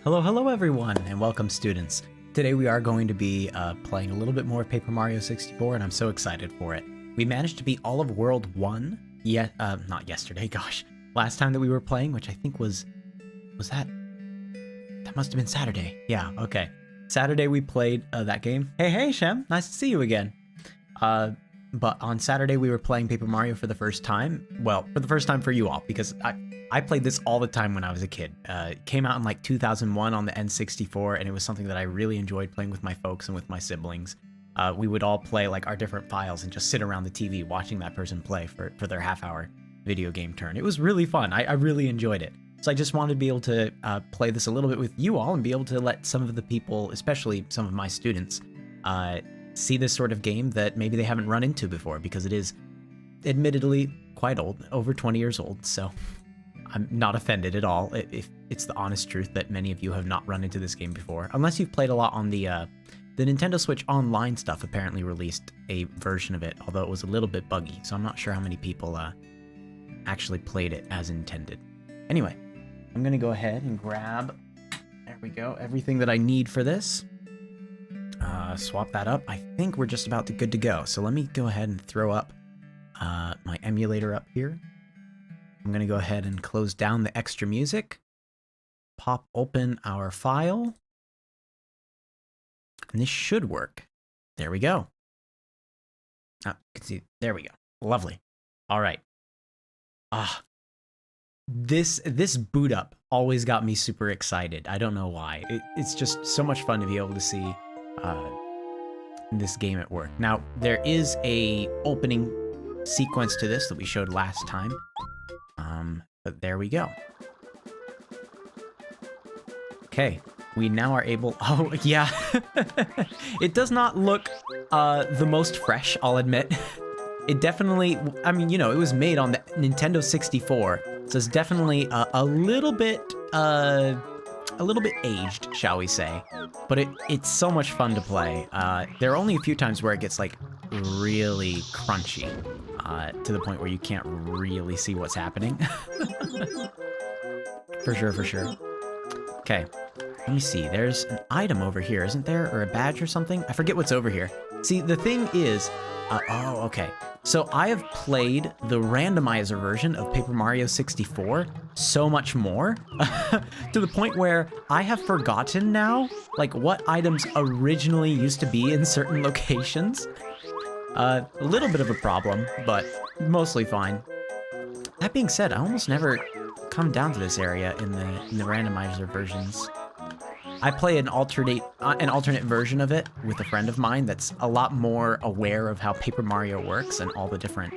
Hello everyone, and welcome students. Today we are going to be playing a little bit more Paper Mario 64, and I'm so excited for it. We managed to beat all of World 1, not yesterday, gosh. Last time that we were playing, which I think was that must have been Saturday. Yeah, okay. Saturday we played that game. Hey Shem, nice to see you again. But on Saturday we were playing Paper Mario for the first time. Well, for the first time for you all, because I played this all the time when I was a kid. It came out in like 2001 on the N64, and it was something that I really enjoyed playing with my folks and with my siblings. We would all play like our different files and just sit around the TV watching that person play for their half-hour video game turn. It was really fun. I really enjoyed it. So I just wanted to be able to play this a little bit with you all and be able to let some of the people, especially some of my students, see this sort of game that maybe they haven't run into before, because it is admittedly quite old, over 20 years old, so I'm not offended at all if it's the honest truth that many of you have not run into this game before, unless you've played a lot on the Nintendo Switch Online stuff. Apparently released a version of it, although it was a little bit buggy, so I'm not sure how many people actually played it as intended. Anyway, I'm gonna go ahead and grab, there we go, everything that I need for this. Swap that up. I think we're just about good to go, so let me go ahead and throw up my emulator up here. I'm gonna go ahead and close down the extra music, pop open our file, and this should work. There we go. You can see, there we go. Lovely. All right. This boot up always got me super excited. I don't know why. It's just so much fun to be able to see this game at work. Now, there is a opening sequence to this that we showed last time. But there we go. Okay, we now are able, oh yeah, it does not look the most fresh, I'll admit. It definitely, I mean, you know, it was made on the Nintendo 64, so it's definitely a little bit aged, shall we say. But it's so much fun to play. There are only a few times where it gets like really crunchy. To the point where you can't really see what's happening. For sure. Okay, let me see. There's an item over here, isn't there? Or a badge or something? I forget what's over here. See, the thing is... oh, okay. So I have played the randomizer version of Paper Mario 64 so much more, to the point where I have forgotten now, like, what items originally used to be in certain locations. A little bit of a problem, but mostly fine. That being said, I almost never come down to this area in the randomizer versions. I play an alternate version of it with a friend of mine that's a lot more aware of how Paper Mario works and all the different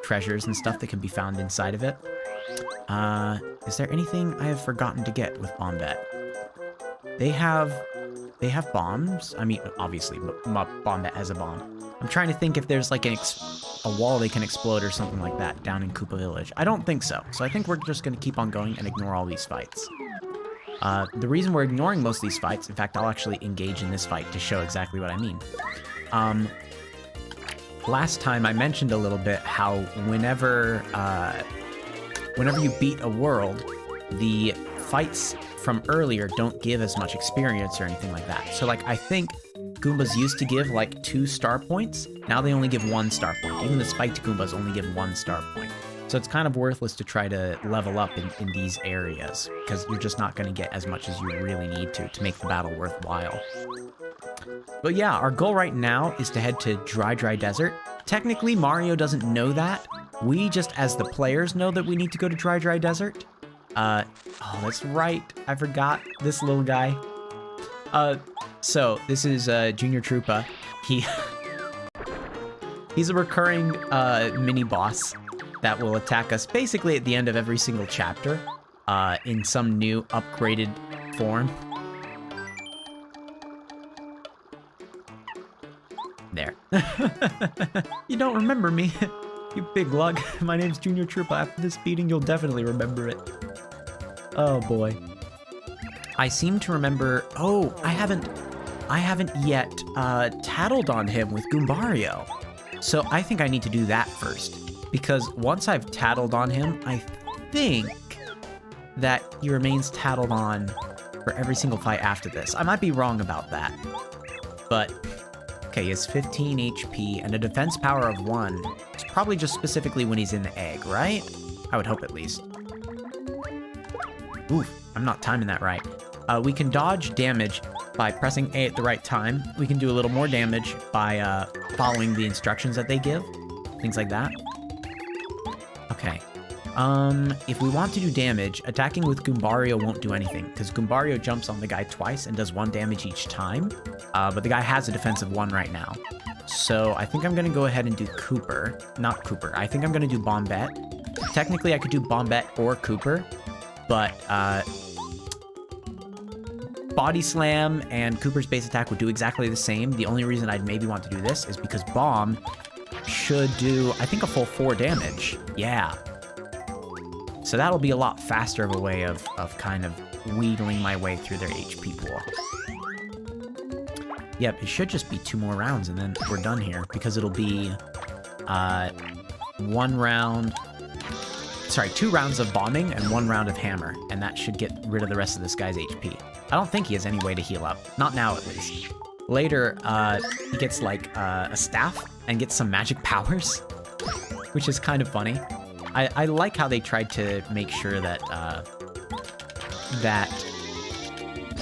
treasures and stuff that can be found inside of it. Is there anything I have forgotten to get with Bombette? They have bombs. I mean, obviously, Bombette has a bomb. I'm trying to think if there's like a wall they can explode or something like that down in Koopa Village. I don't think so. So I think we're just going to keep on going and ignore all these fights. The reason we're ignoring most of these fights, in fact, I'll actually engage in this fight to show exactly what I mean. Last time I mentioned a little bit how whenever you beat a world, the fights from earlier don't give as much experience or anything like that. So like, I think Goombas used to give like 2 star points. Now they only give 1 star point. Even the spiked Goombas only give 1 star point. So it's kind of worthless to try to level up in these areas, because you're just not going to get as much as you really need to make the battle worthwhile. But yeah, our goal right now is to head to Dry Desert. Technically, Mario doesn't know that. We just, as the players, know that we need to go to Dry Desert. Oh, that's right. I forgot this little guy. So this is Junior Troopa. He's a recurring mini boss that will attack us basically at the end of every single chapter in some new upgraded form. There. You don't remember me, you big lug. My name's Junior Troopa. After this beating, you'll definitely remember it. Oh boy. I seem to remember... Oh, I haven't yet tattled on him with Goombario. So I think I need to do that first. Because once I've tattled on him, I think that he remains tattled on for every single fight after this. I might be wrong about that. But, okay, he has 15 HP and a defense power of 1. It's probably just specifically when he's in the egg, right? I would hope at least. Oof, I'm not timing that right. We can dodge damage by pressing A at the right time. We can do a little more damage by following the instructions that they give. Things like that. Okay. If we want to do damage, attacking with Goombario won't do anything, because Goombario jumps on the guy twice and does 1 damage each time, but the guy has a defense of 1 right now. So I think I'm going to go ahead and do Cooper. Not Cooper. I think I'm going to do Bombette. Technically, I could do Bombette or Cooper, but Body Slam and Cooper's base attack would do exactly the same. The only reason I'd maybe want to do this is because Bomb should do, I think, a full 4 damage. Yeah. So that'll be a lot faster of a way of kind of wheedling my way through their HP pool. Yep, it should just be 2 more rounds and then we're done here, because it'll be 2 rounds of bombing and 1 round of hammer, and that should get rid of the rest of this guy's HP. I don't think he has any way to heal up. Not now, at least. Later, he gets, like, a staff and gets some magic powers, which is kind of funny. I like how they tried to make sure that, that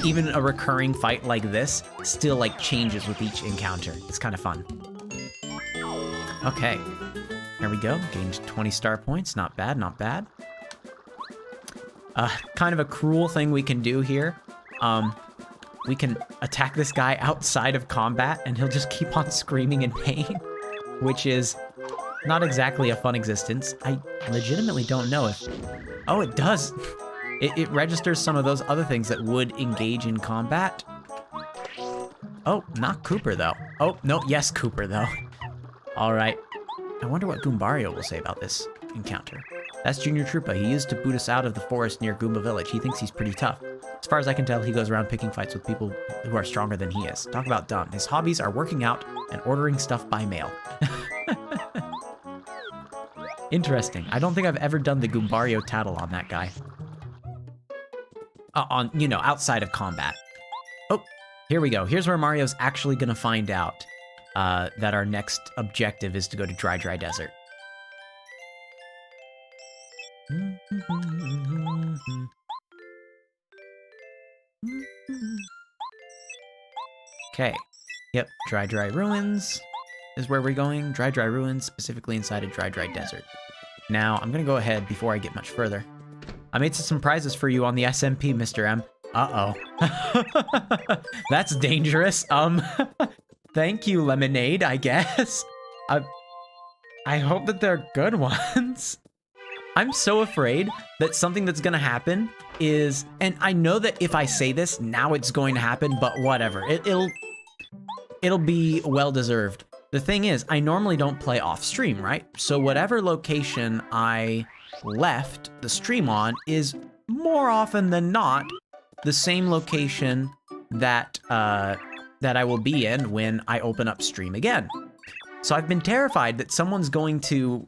even a recurring fight like this still, like, changes with each encounter. It's kind of fun. Okay. There we go. Gained 20 star points. Not bad, not bad. Kind of a cruel thing we can do here. We can attack this guy outside of combat and he'll just keep on screaming in pain, which is not exactly a fun existence. I legitimately don't know if... Oh, it does. It registers some of those other things that would engage in combat. Oh, not Cooper, though. Oh, no, yes, Cooper, though. All right. I wonder what Goombario will say about this encounter. That's Junior Troopa. He used to boot us out of the forest near Goomba Village. He thinks he's pretty tough. As far as I can tell, he goes around picking fights with people who are stronger than he is. Talk about dumb. His hobbies are working out and ordering stuff by mail. Interesting. I don't think I've ever done the Goombario tattle on that guy. You know, outside of combat. Oh, here we go. Here's where Mario's actually going to find out that our next objective is to go to Dry Desert. Okay. Yep, Dry Ruins is where we're going. Dry Ruins, specifically inside of Dry Desert. Now, I'm going to go ahead before I get much further. I made some surprises for you on the SMP, MrM. Uh-oh. That's dangerous. Thank you, Lemonade, I guess. I hope that they're good ones. I'm so afraid that something that's gonna happen is, and I know that if I say this, now it's going to happen, but whatever. It'll be well-deserved. The thing is, I normally don't play off-stream, right? So whatever location I left the stream on is more often than not the same location that that I will be in when I open up stream again. So I've been terrified that someone's going to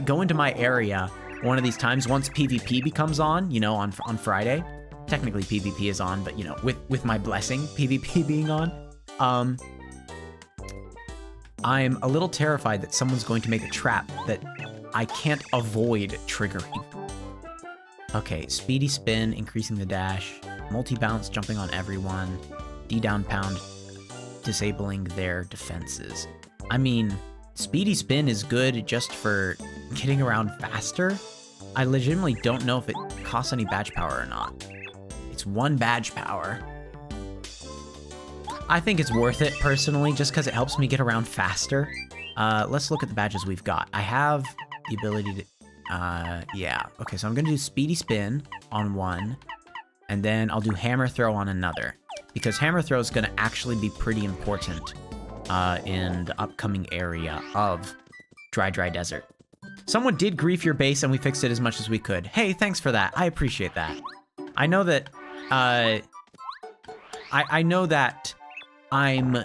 go into my area one of these times once PvP becomes on, you know, on Friday. Technically PvP is on, but you know, with my blessing, PvP being on. I'm a little terrified that someone's going to make a trap that I can't avoid triggering. Okay, speedy spin, increasing the dash, multi-bounce, jumping on everyone, D-down pound, disabling their defenses. I mean, speedy spin is good just for getting around faster. I legitimately don't know if it costs any badge power or not. It's 1 badge power. I think it's worth it, personally, just because it helps me get around faster. Let's look at the badges we've got. I have the ability to... yeah. Okay, so I'm going to do Speedy Spin on 1, and then I'll do Hammer Throw on another, because Hammer Throw is going to actually be pretty important in the upcoming area of Dry Desert. Someone did grief your base, and we fixed it as much as we could. Hey, thanks for that. I appreciate that. I know that... I know that I'm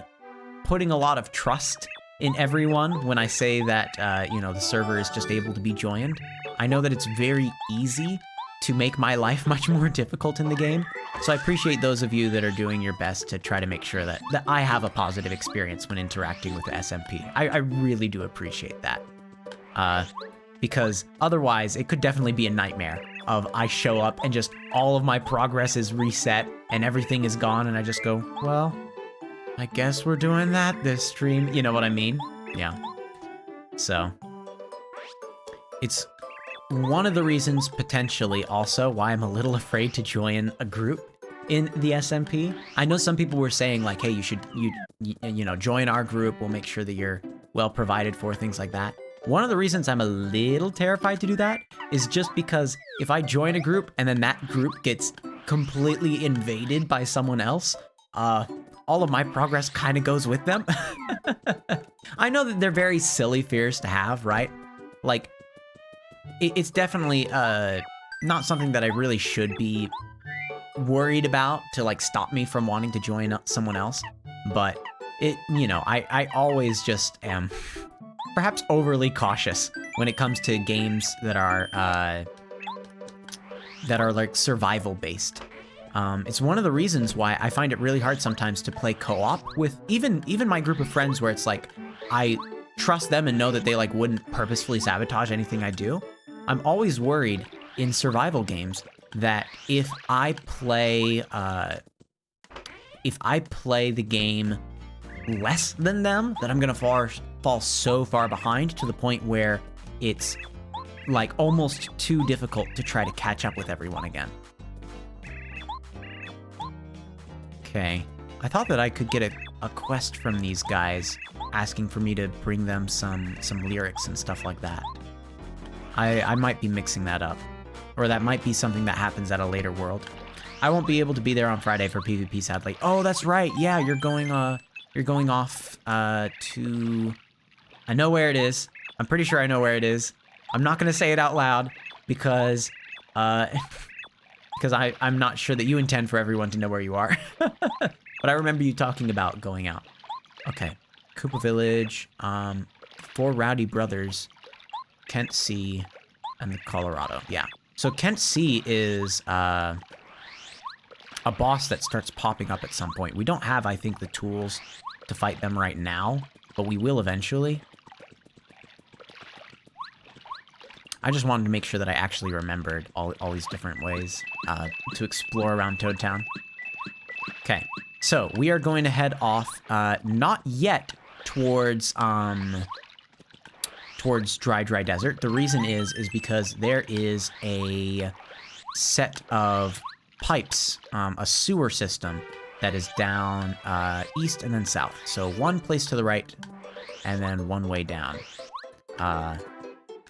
putting a lot of trust in everyone when I say that, you know, the server is just able to be joined. I know that it's very easy to make my life much more difficult in the game. So I appreciate those of you that are doing your best to try to make sure that I have a positive experience when interacting with the SMP. I really do appreciate that. Because otherwise it could definitely be a nightmare of I show up and just all of my progress is reset and everything is gone and I just go, well, I guess we're doing that this stream. You know what I mean? Yeah. So it's one of the reasons potentially also why I'm a little afraid to join a group in the SMP. I know some people were saying like, hey, you know, join our group. We'll make sure that you're well provided for, things like that. One of the reasons I'm a little terrified to do that is just because if I join a group and then that group gets completely invaded by someone else, all of my progress kind of goes with them. I know that they're very silly fears to have, right? Like, it's definitely not something that I really should be worried about to like stop me from wanting to join someone else. But you know, I always just am perhaps overly cautious when it comes to games that are like survival based. It's one of the reasons why I find it really hard sometimes to play co-op with even my group of friends, where it's like I trust them and know that they like wouldn't purposefully sabotage anything I do. I'm always worried in survival games that if I play the game less than them, that I'm gonna fall so far behind to the point where it's like almost too difficult to try to catch up with everyone again. Okay, I thought that I could get a quest from these guys asking for me to bring them some lyrics and stuff like that. I might be mixing that up, or that might be something that happens at a later world. I won't be able to be there on Friday for PvP, sadly. Oh, that's right. Yeah, you're going off to... I know where it is. I'm pretty sure I know where it is. I'm not gonna say it out loud because I'm not sure that you intend for everyone to know where you are. But I remember you talking about going out. Okay, Koopa Village, 4 Rowdy Brothers, Kent C, and the Colorado. Yeah. So Kent C is a boss that starts popping up at some point. We don't have, I think, the tools to fight them right now, but we will eventually. I just wanted to make sure that I actually remembered all these different ways to explore around Toad Town. Okay, so we are going to head off, not yet towards Dry Desert. The reason is because there is a set of pipes, a sewer system that is down east and then south. So one place to the right and then one way down.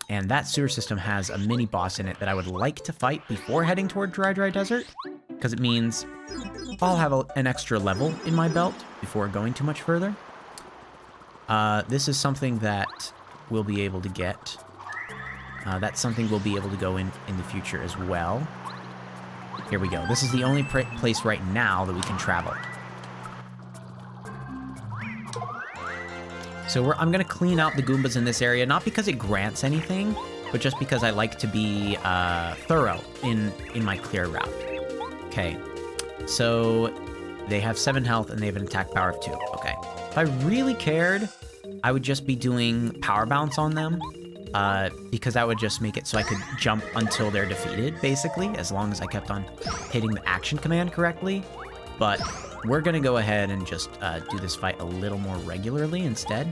And that sewer system has a mini boss in it that I would like to fight before heading toward Dry Desert, because it means I'll have an extra level in my belt before going too much further. This is something that we'll be able to get. That's something we'll be able to go in the future as well. Here we go. This is the only place right now that we can travel. So I'm going to clean out the Goombas in this area, not because it grants anything, but just because I like to be thorough in my clear route. Okay, so they have 7 health and they have an attack power of 2. Okay, if I really cared, I would just be doing power bounce on them, because that would just make it so I could jump until they're defeated, basically, as long as I kept on hitting the action command correctly. But we're gonna go ahead and just do this fight a little more regularly instead.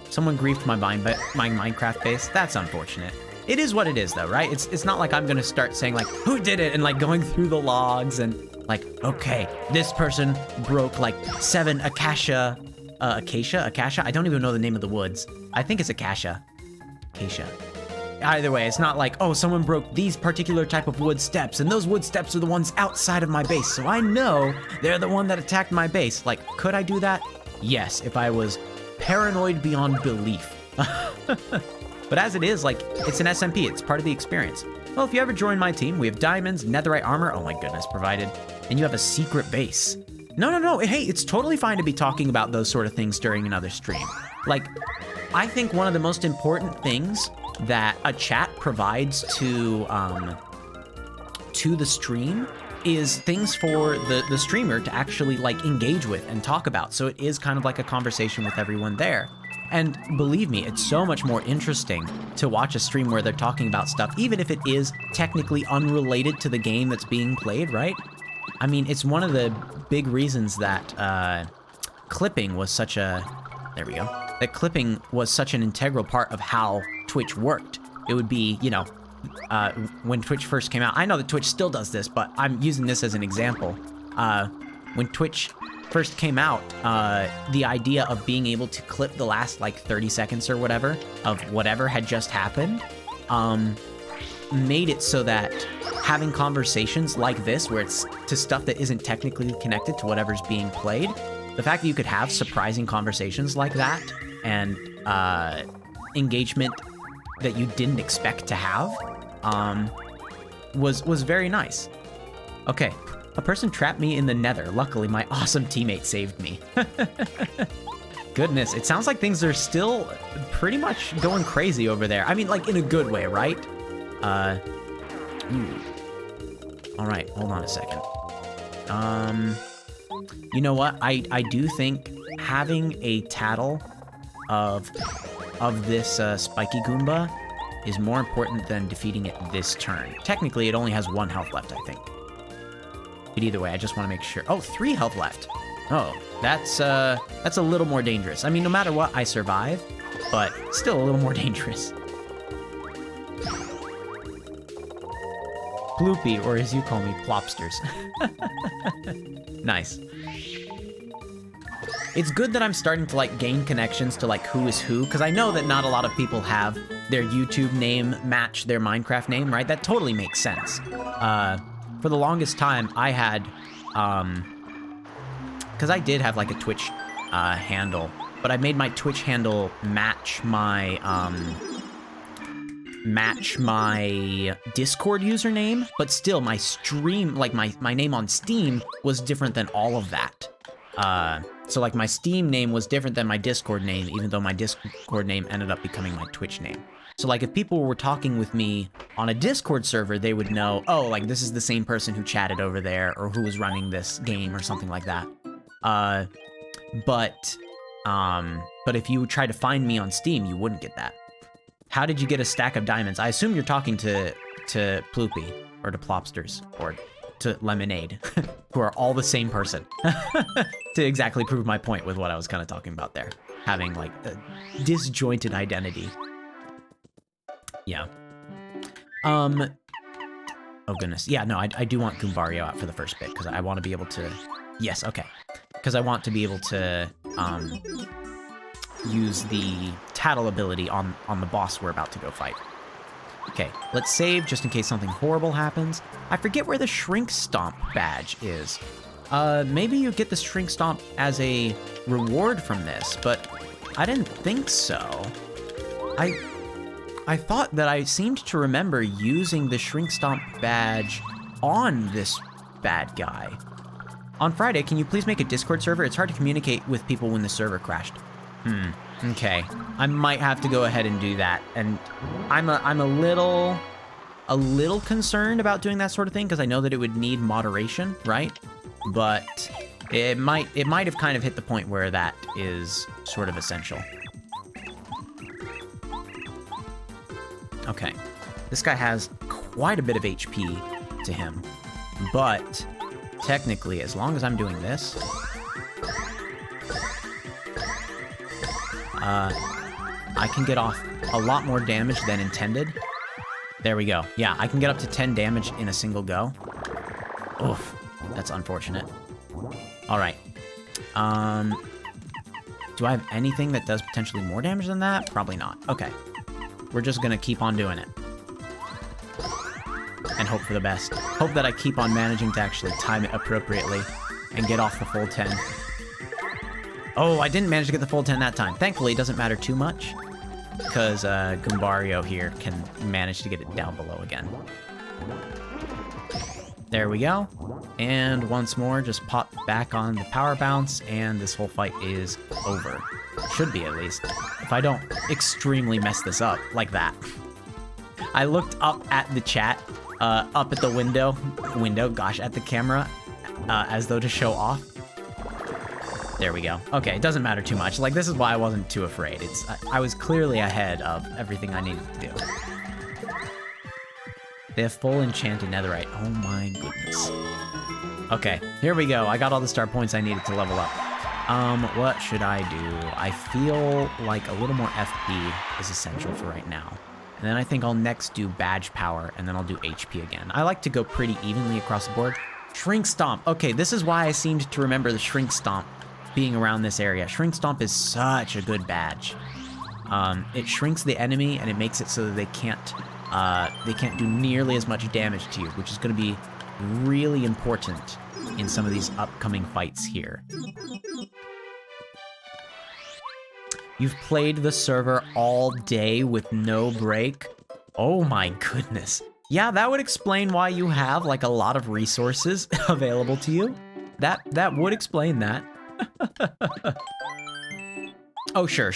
Someone griefed my Minecraft base. That's unfortunate. It is what it is, though, right? It's not like I'm gonna start saying like, who did it, and like going through the logs and like, okay, this person broke like 7 acacia. I don't even know the name of the woods. I think it's acacia. Either way, it's not like, oh, someone broke these particular type of wood steps, and those wood steps are the ones outside of my base, so I know they're the one that attacked my base. Like, could I do that? Yes, if I was paranoid beyond belief. But as it is, like, it's an SMP, it's part of the experience. Well, if you ever join my team, we have diamonds, netherite armor, oh my goodness, provided, and you have a secret base. No, hey, it's totally fine to be talking about those sort of things during another stream. Like, I think one of the most important things that a chat provides to to the stream is things for the streamer to actually like engage with and talk about. So it is kind of like a conversation with everyone there. And believe me, it's so much more interesting to watch a stream where they're talking about stuff, even if it is technically unrelated to the game that's being played, right? I mean, it's one of the big reasons that clipping was such a... There we go. That clipping was such an integral part of how Twitch worked. It would be, you know, when Twitch first came out. I know that Twitch still does this, but I'm using this as an example. When Twitch first came out, the idea of being able to clip the last like 30 seconds or whatever of whatever had just happened made it so that having conversations like this, where it's to stuff that isn't technically connected to whatever's being played, the fact that you could have surprising conversations like that and engagement that you didn't expect to have was very nice. Okay, a person trapped me in the nether. Luckily, my awesome teammate saved me. Goodness, it sounds like things are still pretty much going crazy over there. I mean, like, in a good way, right? All right, hold on a second. You know what? I do think having a tattle of this spiky Goomba is more important than defeating it this turn. Technically, it only has 1 health left, I think. But either way, I just want to make sure. Oh, 3 health left. Oh, that's a little more dangerous. I mean, no matter what, I survive, but still a little more dangerous. Ploopy, or as you call me, Plopsters. Nice. It's good that I'm starting to like gain connections to like who is who, because I know that not a lot of people have their YouTube name match their Minecraft name, right? That totally makes sense. For the longest time, I had, because I did have like a Twitch handle, but I made my Twitch handle match my Discord username, but still my stream, like my name on Steam was different than all of that. So like my Steam name was different than my Discord name, even though my Discord name ended up becoming my Twitch name. So like if people were talking with me on a Discord server, they would know, oh, like this is the same person who chatted over there or who was running this game or something like that. But if you tried to find me on Steam, you wouldn't get that. How did you get a stack of diamonds? I assume you're talking to Ploopy or to Plopsters or to Lemonade, who are all the same person. To exactly prove my point with what I was kind of talking about there. Having like a disjointed identity. Yeah. Oh goodness. Yeah, no, I do want Goombario out for the first bit because I want to be able to... Yes, okay. Because I want to be able to use the tattle ability on the boss we're about to go fight. Okay, let's save just in case something horrible happens. I forget where the Shrink Stomp badge is. Maybe you get the Shrink Stomp as a reward from this, but I didn't think so. I thought that I seemed to remember using the Shrink Stomp badge on this bad guy. On Friday, can you please make a Discord server? It's hard to communicate with people when the server crashed. Okay. I might have to go ahead and do that. And I'm a little concerned about doing that sort of thing because I know that it would need moderation, right? But it might have kind of hit the point where that is sort of essential. Okay. This guy has quite a bit of HP to him, but technically, as long as I'm doing this, I can get off a lot more damage than intended. There we go. Yeah, I can get up to 10 damage in a single go. Oof, that's unfortunate. All right. Do I have anything that does potentially more damage than that? Probably not. Okay. We're just gonna keep on doing it. And hope for the best. Hope that I keep on managing to actually time it appropriately and get off the full 10. Oh, I didn't manage to get the full 10 that time. Thankfully, it doesn't matter too much, because Goombario here can manage to get it down below again. There we go. And once more, just pop back on the power bounce, and this whole fight is over. Should be, at least. If I don't extremely mess this up like that. I looked up at the chat up at the window, gosh, at the camera, as though to show off. There we go. Okay, it doesn't matter too much. Like, this is why I wasn't too afraid. I was clearly ahead of everything I needed to do. They have full enchanted netherite. Oh my goodness. Okay, here we go. I got all the star points I needed to level up. What should I do? I feel like a little more FP is essential for right now. And then I think I'll next do badge power, and then I'll do HP again. I like to go pretty evenly across the board. Shrink Stomp. Okay, this is why I seemed to remember the Shrink Stomp being around this area. Shrink Stomp is such a good badge. It shrinks the enemy, and it makes it so that they can't do nearly as much damage to you, which is going to be really important in some of these upcoming fights here. You've played the server all day with no break? Oh my goodness. Yeah, that would explain why you have like a lot of resources available to you. That would explain that. Oh, sure.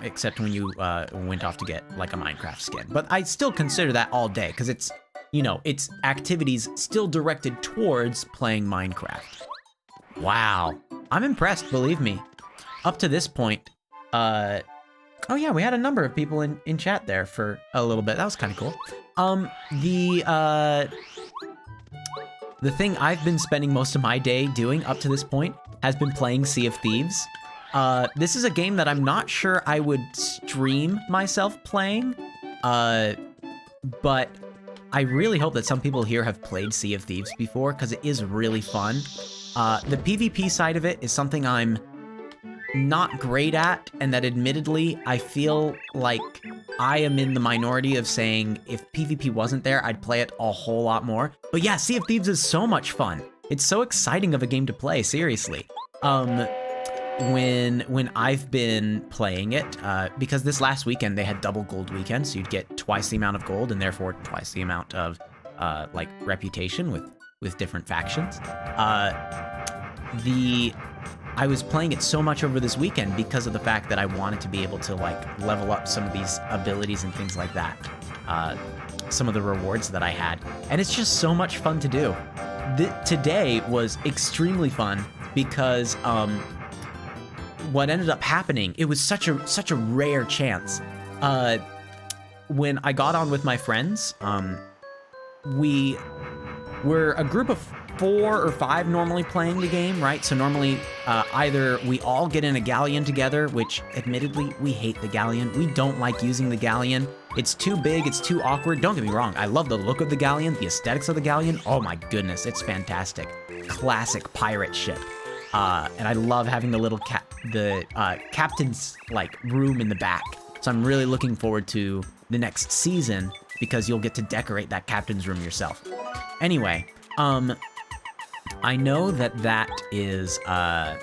Except when you went off to get like a Minecraft skin. But I still consider that all day because it's, you know, it's activities still directed towards playing Minecraft. Wow. I'm impressed, believe me. Up to this point, oh yeah, we had a number of people in chat there for a little bit. That was kind of cool. The thing I've been spending most of my day doing up to this point has been playing Sea of Thieves. This is a game that I'm not sure I would stream myself playing, but I really hope that some people here have played Sea of Thieves before, because it is really fun. The PvP side of it is something I'm not great at, and that admittedly, I feel like I am in the minority of saying if PvP wasn't there, I'd play it a whole lot more. But yeah, Sea of Thieves is so much fun. It's so exciting of a game to play, seriously. When I've been playing it, because this last weekend they had double gold weekend, so you'd get twice the amount of gold and therefore twice the amount of like reputation with different factions. I was playing it so much over this weekend because of the fact that I wanted to be able to like level up some of these abilities and things like that. Some of the rewards that I had, and it's just so much fun to do. Today was extremely fun because what ended up happening, it was such a rare chance. When I got on with my friends, we were a group of 4 or 5 normally playing the game, right? So normally either we all get in a galleon together, which admittedly we hate the galleon. We don't like using the galleon. It's too big, it's too awkward. Don't get me wrong, I love the look of the galleon, the aesthetics of the galleon. Oh my goodness, it's fantastic. Classic pirate ship. And I love having the little captain's like room in the back. So I'm really looking forward to the next season because you'll get to decorate that captain's room yourself. Anyway, I know that is, I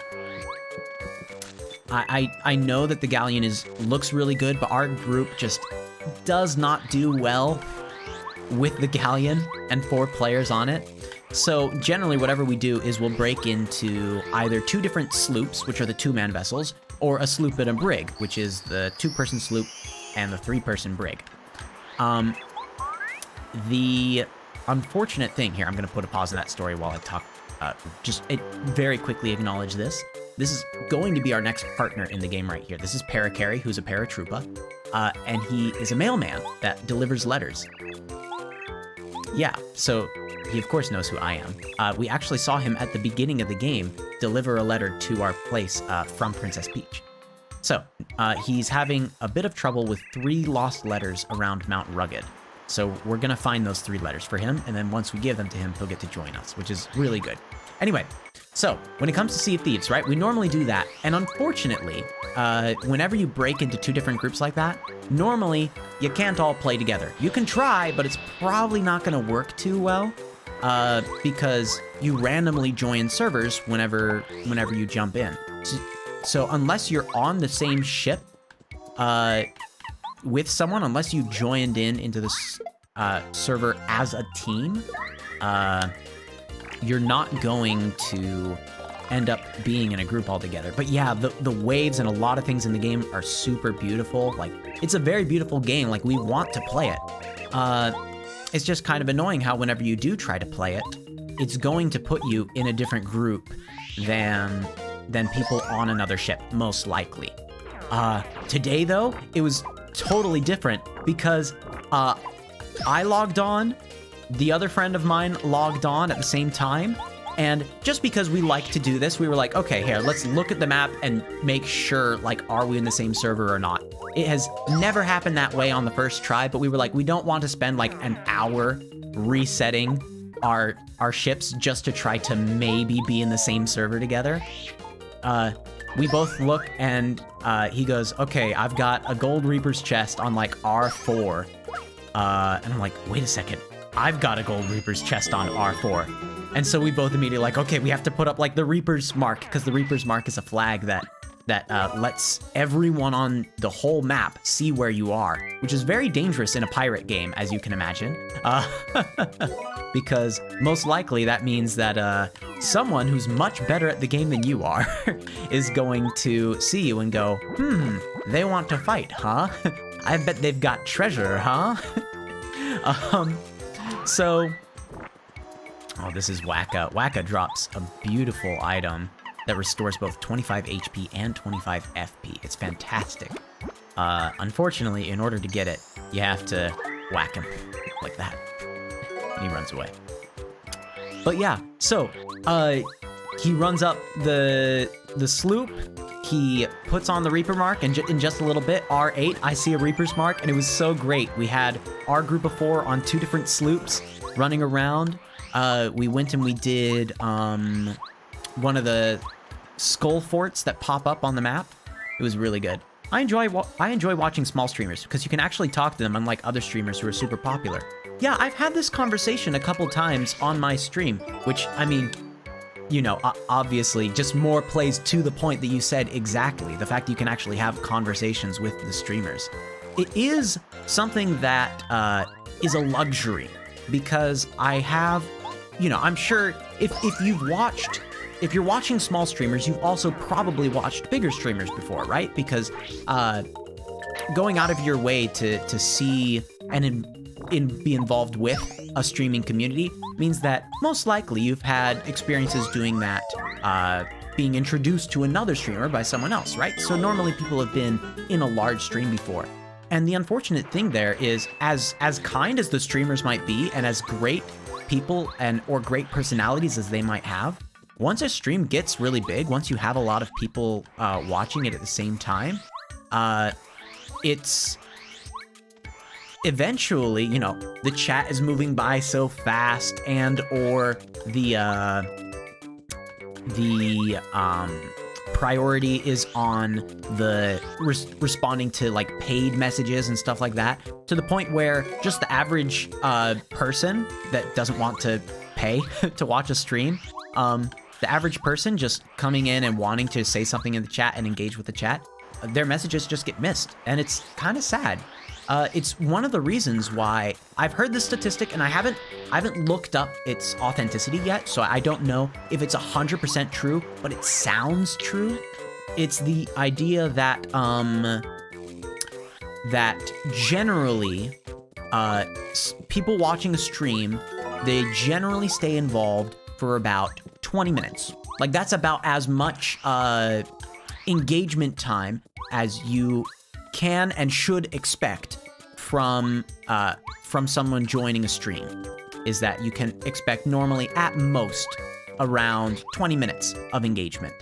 know that the galleon looks really good, but our group just does not do well with the galleon and 4 players on it. So generally whatever we do is we'll break into either 2 different sloops, which are the 2-man vessels, or a sloop and a brig, which is the 2-person sloop and the 3-person brig. The unfortunate thing here, I'm going to put a pause in that story while I talk. Very quickly acknowledge this. This is going to be our next partner in the game right here. This is Paracarry, who's a paratroopa, and he is a mailman that delivers letters. Yeah, so he of course knows who I am. We actually saw him at the beginning of the game deliver a letter to our place from Princess Peach. So he's having a bit of trouble with 3 lost letters around Mount Rugged. So we're going to find those 3 letters for him, and then once we give them to him, he'll get to join us, which is really good. Anyway, so when it comes to Sea of Thieves, right, we normally do that, and unfortunately, whenever you break into 2 different groups like that, normally you can't all play together. You can try, but it's probably not going to work too well, because you randomly join servers whenever you jump in. So unless you're on the same ship, with someone, unless you joined into this server as a team, you're not going to end up being in a group altogether. But yeah, the waves and a lot of things in the game are super beautiful. Like, it's a very beautiful game. Like, we want to play it. it's just kind of annoying how whenever you do try to play it, it's going to put you in a different group than people on another ship, most likely. Today, though, it was totally different because I logged on, the other friend of mine logged on at the same time, and just because we like to do this, we were like, okay, here, let's look at the map and make sure, like, are we in the same server or not? It has never happened that way on the first try, but we were like, we don't want to spend like an hour resetting our ships just to try to maybe be in the same server together. We both look and he goes, okay, I've got a Gold Reaper's chest on like R4. And I'm like, wait a second, I've got a Gold Reaper's chest on R4. And so we both immediately like, okay, we have to put up like the Reaper's mark, because the Reaper's mark is a flag that lets everyone on the whole map see where you are, which is very dangerous in a pirate game, as you can imagine. Because most likely that means that someone who's much better at the game than you are is going to see you and go, they want to fight, huh? I bet they've got treasure, huh? So, oh, this is Waka. Waka drops a beautiful item that restores both 25 HP and 25 FP. It's fantastic. Unfortunately, in order to get it, you have to whack him like that. And he runs away. But yeah, so, he runs up the sloop, he puts on the Reaper mark, and in just a little bit, R8, I see a Reaper's mark, and it was so great. We had our group of 4 on 2 different sloops running around. We went and we did one of the skull forts that pop up on the map. It was really good. I enjoy watching small streamers because you can actually talk to them, unlike other streamers who are super popular. Yeah, I've had this conversation a couple times on my stream, which, I mean, you know, obviously just more plays to the point that you said exactly. The fact that you can actually have conversations with the streamers. It is something that is a luxury, because I have, you know, I'm sure if you're watching small streamers, you've also probably watched bigger streamers before, right? Because going out of your way to see and be involved with a streaming community means that most likely you've had experiences doing that, being introduced to another streamer by someone else, right? So normally people have been in a large stream before. And the unfortunate thing there is, as kind as the streamers might be, and as great people or great personalities as they might have, once a stream gets really big, once you have a lot of people watching it at the same time, it's eventually, you know, the chat is moving by so fast, and or the priority is on the responding to like paid messages and stuff like that, to the point where just the average person that doesn't want to pay to watch a stream, the average person just coming in and wanting to say something in the chat and engage with the chat, their messages just get missed, and it's kind of sad. It's one of the reasons why I've heard this statistic, and I haven't looked up its authenticity yet, so I don't know if it's 100% true, but it sounds true. It's the idea that that generally, people watching a stream, they generally stay involved for about 20 minutes. Like, that's about as much engagement time as you can and should expect from someone joining a stream, is that you can expect normally at most around 20 minutes of engagement.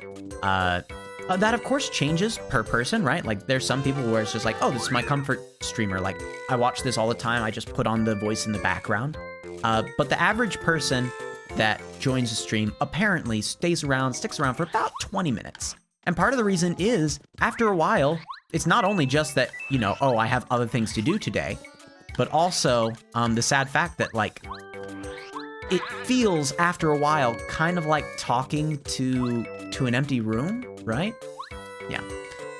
That of course changes per person, right? Like, there's some people where it's just like, oh, this is my comfort streamer. Like, I watch this all the time. I just put on the voice in the background. But the average person that joins a stream apparently sticks around for about 20 minutes. And part of the reason is, after a while, it's not only just that, you know, oh, I have other things to do today, but also the sad fact that, like, it feels after a while kind of like talking to an empty room, right? Yeah.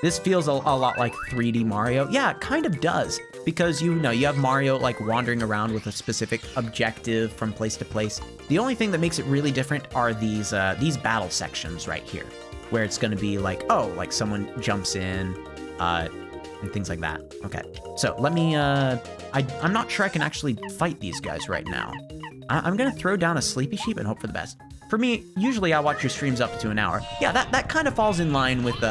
This feels a lot like 3D Mario. Yeah, it kind of does, because, you know, you have Mario like wandering around with a specific objective from place to place. The only thing that makes it really different are these battle sections right here, where it's going to be like, oh, like someone jumps in, and things like that. Okay, so let me, I'm not sure I can actually fight these guys right now. I'm gonna throw down a sleepy sheep and hope for the best. For me, usually I watch your streams up to an hour. Yeah, that kind of falls in line with,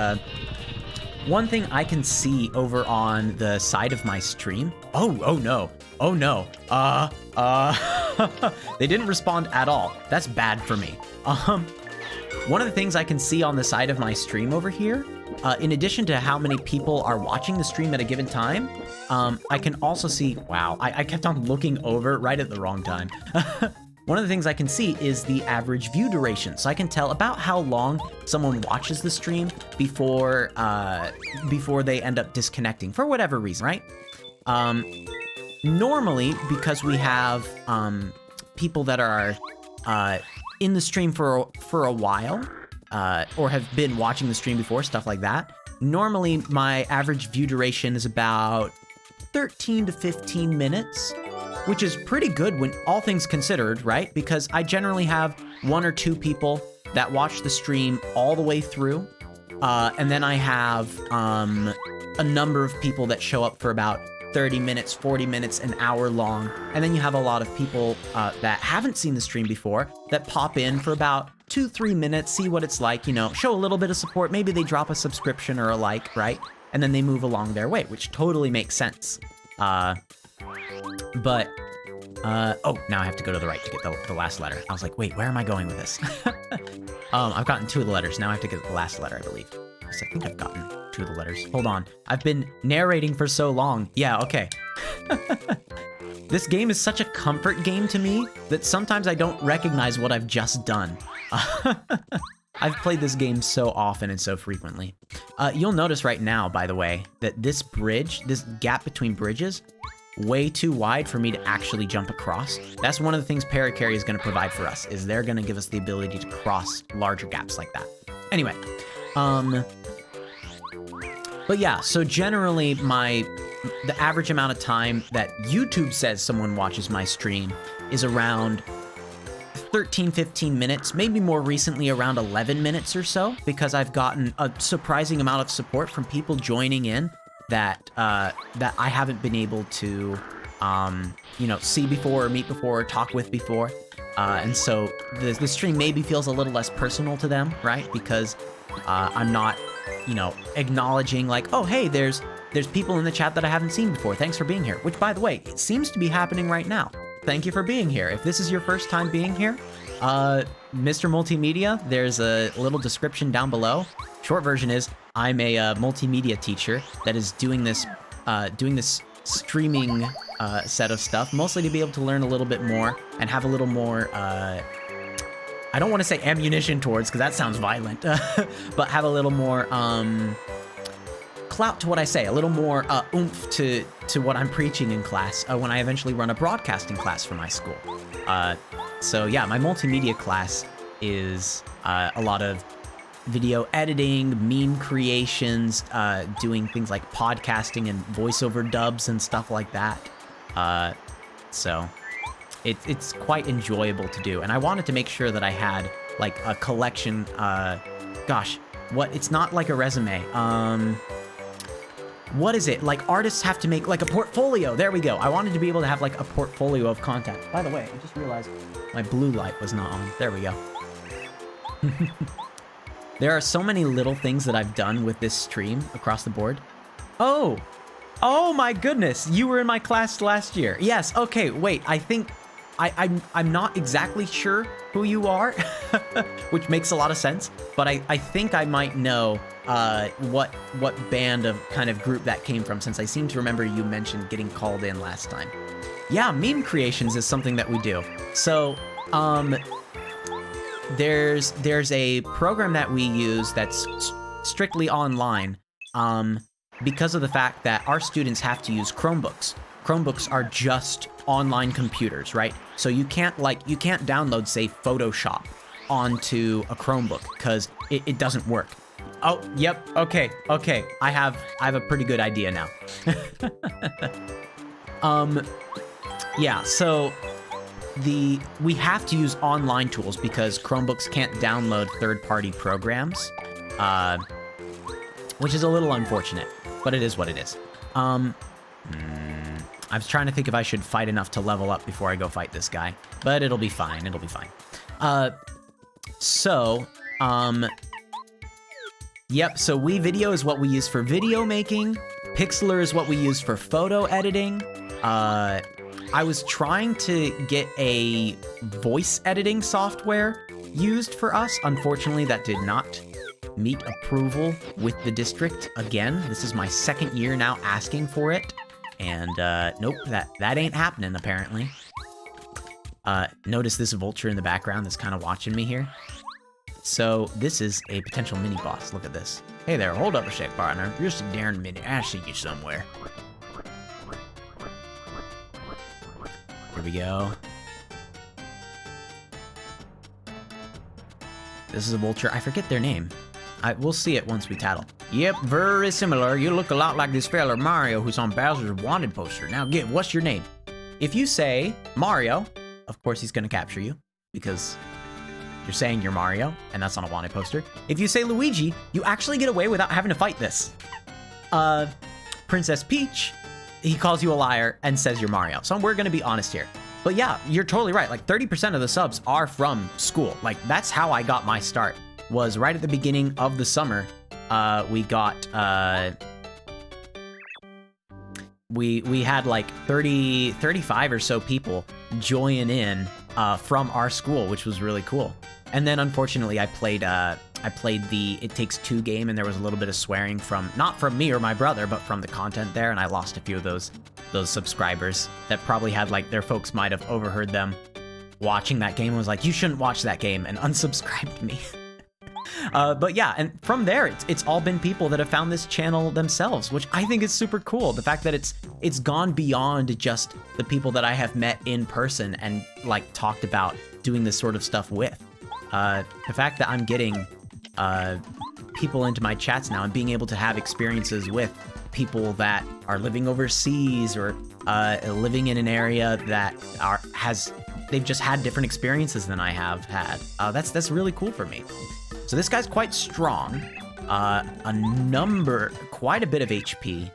one thing I can see over on the side of my stream. Oh no. They didn't respond at all. That's bad for me. One of the things I can see on the side of my stream over here, in addition to how many people are watching the stream at a given time, I can also see, wow, I kept on looking over right at the wrong time. One of the things I can see is the average view duration. So I can tell about how long someone watches the stream before they end up disconnecting for whatever reason, right? Normally, because we have people that are in the stream for a while, or have been watching the stream before, stuff like that, normally my average view duration is about 13 to 15 minutes, which is pretty good when all things considered, right? Because I generally have 1 or 2 people that watch the stream all the way through, and then I have a number of people that show up for about 30 minutes, 40 minutes, an hour long, and then you have a lot of people that haven't seen the stream before that pop in for about 2-3 minutes, see what it's like, you know, show a little bit of support, maybe they drop a subscription or a like, right? And then they move along their way, which totally makes sense. Oh, now I have to go to the right to get the last letter. I was like, wait, where am I going with this? I've gotten 2 of the letters. Now I have to get the last letter, I believe. Yes, I think I've gotten 2 of the letters. Hold on. I've been narrating for so long. Yeah, okay. This game is such a comfort game to me that sometimes I don't recognize what I've just done. I've played this game so often and so frequently. You'll notice right now, by the way, that this bridge, this gap between bridges, way too wide for me to actually jump across. That's one of the things Paracarry is going to provide for us, is they're going to give us the ability to cross larger gaps like that. Anyway, but yeah, so generally the average amount of time that YouTube says someone watches my stream is around 13-15 minutes, maybe more recently around 11 minutes or so, because I've gotten a surprising amount of support from people joining in that I haven't been able to, you know, see before or meet before or talk with before. And so the stream maybe feels a little less personal to them, right? Because I'm not, you know, acknowledging like, oh, hey, there's people in the chat that I haven't seen before. Thanks for being here. Which, by the way, it seems to be happening right now. Thank you for being here. If this is your first time being here, Mr. Multimedia, there's a little description down below. Short version is I'm a multimedia teacher that is doing this streaming set of stuff, mostly to be able to learn a little bit more and have a little more, I don't want to say ammunition towards, because that sounds violent, but have a little more clout to what I say, a little more oomph to what I'm preaching in class when I eventually run a broadcasting class for my school. So yeah, my multimedia class is a lot of video editing, meme creations, doing things like podcasting and voiceover dubs and stuff like that. So it's quite enjoyable to do. And I wanted to make sure that I had like a collection, it's not like a resume. What is it? Like artists have to make like a portfolio. There we go. I wanted to be able to have like a portfolio of content. By the way, I just realized my blue light was not on. There we go. There are so many little things that I've done with this stream across the board. Oh my goodness. You were in my class last year. Yes. Okay. Wait, I think I'm not exactly sure who you are, which makes a lot of sense, but I think I might know what band of kind of group that came from, since I seem to remember you mentioned getting called in last time. Yeah, meme creations is something that we do. So, there's a program that we use that's strictly online, because of the fact that our students have to use Chromebooks. Chromebooks are just online computers, right? So you can't download, say, Photoshop onto a Chromebook because it doesn't work. Oh, yep. Okay. I have a pretty good idea now. Yeah, so we have to use online tools because Chromebooks can't download third-party programs, which is a little unfortunate. but it is what it is. I was trying to think if I should fight enough to level up before I go fight this guy, but it'll be fine. It'll be fine. Yep, so WeVideo is what we use for video making. Pixlr is what we use for photo editing. I was trying to get a voice editing software used for us. Unfortunately, that did not meet approval with the district. Again, this is my second year now asking for it. And nope, that ain't happening apparently. Notice this vulture in the background that's kind of watching me here. So this is a potential mini boss. Look at this. Hey there, hold up a sec, partner. Just a darn minute. I see you somewhere. Here we go. This is a vulture. I forget their name. We'll see it once we tattle. Yep, very similar. You look a lot like this fella Mario who's on Bowser's wanted poster. Now, what's your name? If you say Mario, of course he's gonna capture you because you're saying you're Mario, and that's on a wanted poster. If you say Luigi, you actually get away without having to fight this. Princess Peach, he calls you a liar and says you're Mario. So we're gonna be honest here. But yeah, you're totally right. Like 30% of the subs are from school. Like that's how I got my start, was right at the beginning of the summer. We got, we had like 35 or so people join in from our school, which was really cool. And then unfortunately I played the It Takes Two game, and there was a little bit of swearing from, not from me or my brother, but from the content there, and I lost a few of those subscribers that probably had, like, their folks might have overheard them watching that game and was like, you shouldn't watch that game, and unsubscribed me. But yeah, and from there, it's all been people that have found this channel themselves, which I think is super cool. The fact that it's gone beyond just the people that I have met in person and, like, talked about doing this sort of stuff with. The fact that I'm getting people into my chats now and being able to have experiences with people that are living overseas or living in an area that they've just had different experiences than I have had. That's really cool for me. So this guy's quite strong. Quite a bit of HP.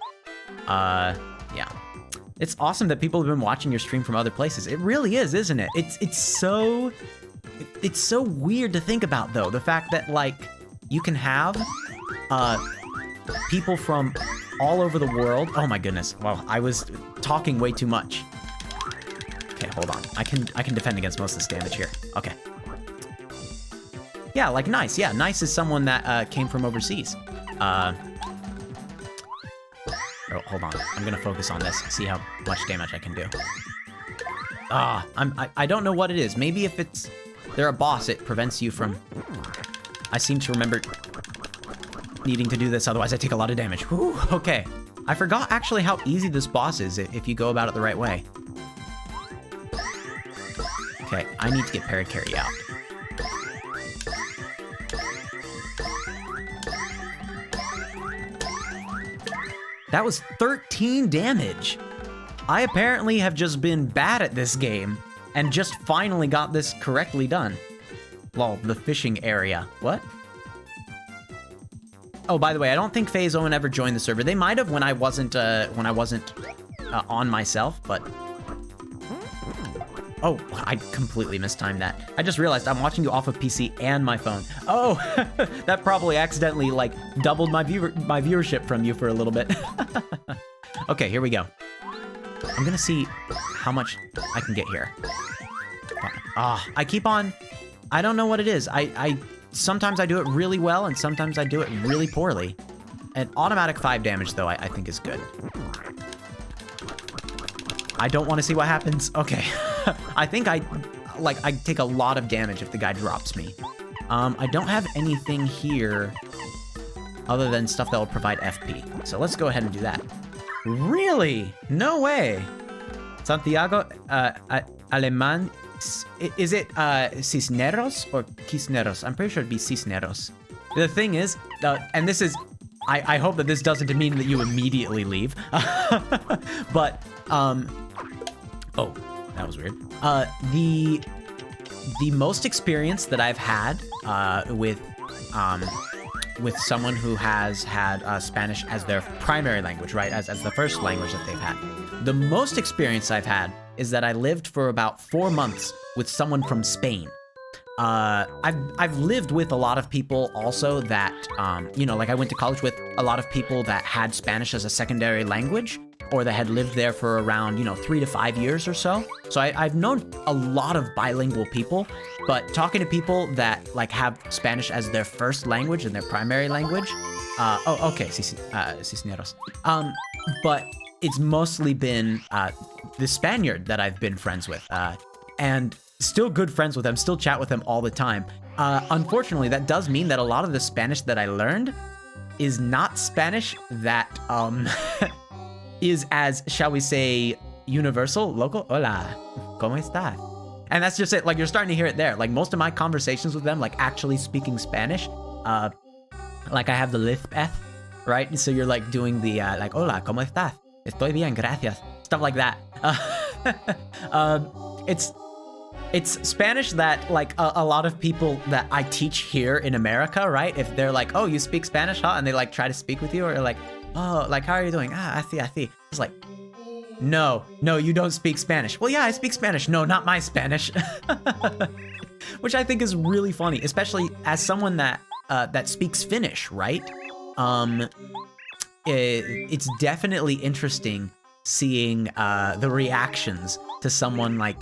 Yeah. It's awesome that people have been watching your stream from other places. It really is, isn't it? It's so weird to think about, though. The fact that, like, you can have people from all over the world. Oh my goodness. Well, I was talking way too much. Okay, hold on. I can defend against most of this damage here. Okay. Yeah, like Nice. Yeah, Nice is someone that came from overseas. Oh, hold on. I'm gonna focus on this, see how much damage I can do. I don't know what it is. Maybe if they're a boss, it prevents you from... I seem to remember needing to do this, otherwise I take a lot of damage. Whew, okay. I forgot actually how easy this boss is if you go about it the right way. Okay, I need to get Parakarry out. That was 13 damage. I apparently have just been bad at this game and just finally got this correctly done. Lol, the fishing area. What? Oh, by the way, I don't think FaZe Owen ever joined the server. They might have when I wasn't on myself, but... Oh, I completely mistimed that. I just realized I'm watching you off of PC and my phone. Oh, that probably accidentally, like, doubled my viewership from you for a little bit. Okay, here we go. I'm gonna see how much I can get here. I keep on... I don't know what it is. Sometimes I do it really well, and sometimes I do it really poorly. An automatic 5 damage, though, I think is good. I don't want to see what happens. Okay. I think I take a lot of damage if the guy drops me. I don't have anything here other than stuff that will provide FP. So let's go ahead and do that. Really? No way. Santiago, Aleman, is it Cisneros or Cisneros? I'm pretty sure it'd be Cisneros. The thing is, and this is, I hope that this doesn't mean that you immediately leave. But, oh, that was weird. The most experience that I've had with with someone who has had Spanish as their primary language, right? As the first language that they've had. The most experience I've had is that I lived for about 4 months with someone from Spain. I've lived with a lot of people also that, you know, like I went to college with a lot of people that had Spanish as a secondary language, or that had lived there for around, you know, 3 to 5 years or so. So I've known a lot of bilingual people, but talking to people that like have Spanish as their first language and their primary language, sí, señoros. But it's mostly been the Spaniard that I've been friends with, and still good friends with them, still chat with them all the time. Unfortunately, that does mean that a lot of the Spanish that I learned is not Spanish that is as, shall we say, universal, local. Hola, ¿cómo estás? And that's just it. Like, you're starting to hear it there. Like, most of my conversations with them, like actually speaking Spanish, like I have the lisp F, right? So you're like doing the like, hola, ¿cómo estás? Estoy bien, gracias. Stuff like that. It's Spanish that, like, a lot of people that I teach here in America, right? If they're like, oh, you speak Spanish, huh? And they, like, try to speak with you, or like, oh, like, how are you doing? I see. It's like, no, you don't speak Spanish. Well, yeah, I speak Spanish. No, not my Spanish. Which I think is really funny, especially as someone that speaks Finnish, right? It's definitely interesting seeing the reactions to someone, like,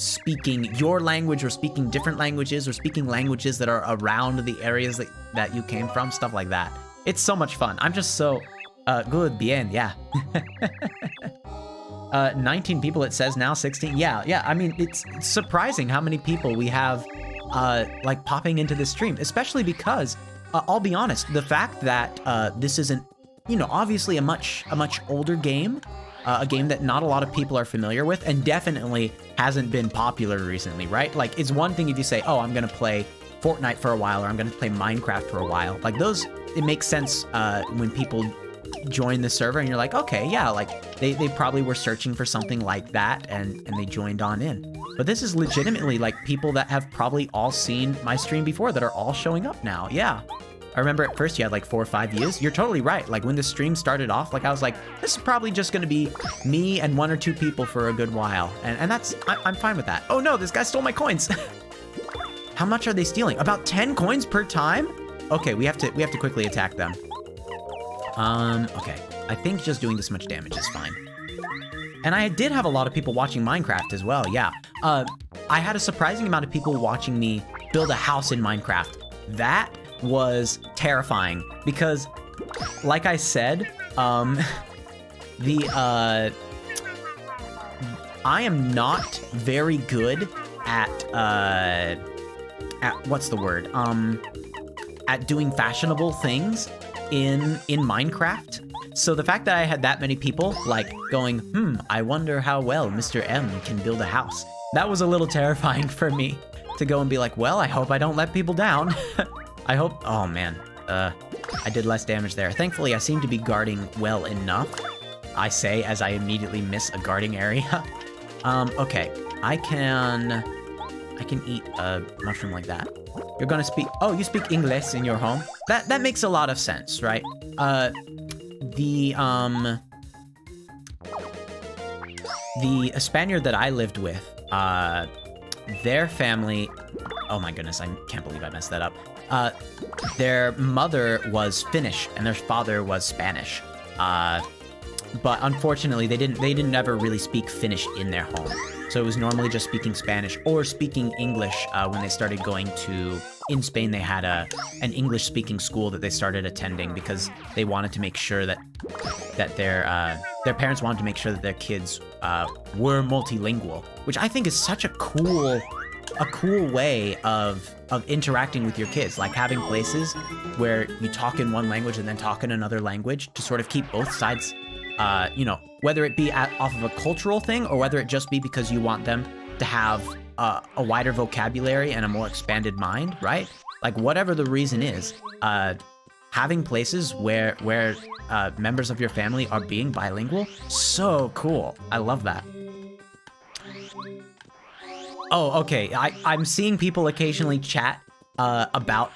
speaking your language or speaking different languages or speaking languages that are around the areas that you came from, stuff like that. It's so much fun. I'm just so good, bien, yeah. 19 people it says now, 16. Yeah, I mean, it's surprising how many people we have like popping into this stream, especially because I'll be honest, the fact that this isn't, you know, obviously a much older game, a game that not a lot of people are familiar with, and definitely hasn't been popular recently, right? Like, it's one thing if you say, oh, I'm gonna play Fortnite for a while, or I'm gonna play Minecraft for a while. Like, those, it makes sense when people join the server and you're like, okay, yeah, like, they probably were searching for something like that, and they joined on in. But this is legitimately, like, people that have probably all seen my stream before that are all showing up now, yeah. I remember at first you had like 4 or 5 views. You're totally right. Like, when the stream started off, like, I was like, this is probably just gonna be me and 1 or 2 people for a good while. And that's, I'm fine with that. Oh no, this guy stole my coins. How much are they stealing? About 10 coins per time? Okay, we have to quickly attack them. Okay. I think just doing this much damage is fine. And I did have a lot of people watching Minecraft as well, yeah. I had a surprising amount of people watching me build a house in Minecraft. That was terrifying because, like I said, I am not very good at what's the word? At doing fashionable things in Minecraft. So the fact that I had that many people like going, I wonder how well MrM can build a house. That was a little terrifying for me to go and be like, well, I hope I don't let people down. I hope, oh man, I did less damage there. Thankfully, I seem to be guarding well enough, I say, as I immediately miss a guarding area. Okay, I can eat a mushroom like that. You're gonna speak, oh, you speak English in your home? That makes a lot of sense, right? The Spaniard that I lived with, their family, oh my goodness, I can't believe I messed that up. Their mother was Finnish and their father was Spanish. But unfortunately, they didn't ever really speak Finnish in their home. So it was normally just speaking Spanish or speaking English when they started going to, in Spain, they had an English-speaking school that they started attending because they wanted to make sure that their parents wanted to make sure that their kids were multilingual, which I think is such a cool way of interacting with your kids, like having places where you talk in one language and then talk in another language to sort of keep both sides, you know, whether it be off of a cultural thing or whether it just be because you want them to have a wider vocabulary and a more expanded mind, right? Like, whatever the reason is, having places where members of your family are being bilingual, so cool. I love that. Oh, okay. I'm seeing people occasionally chat about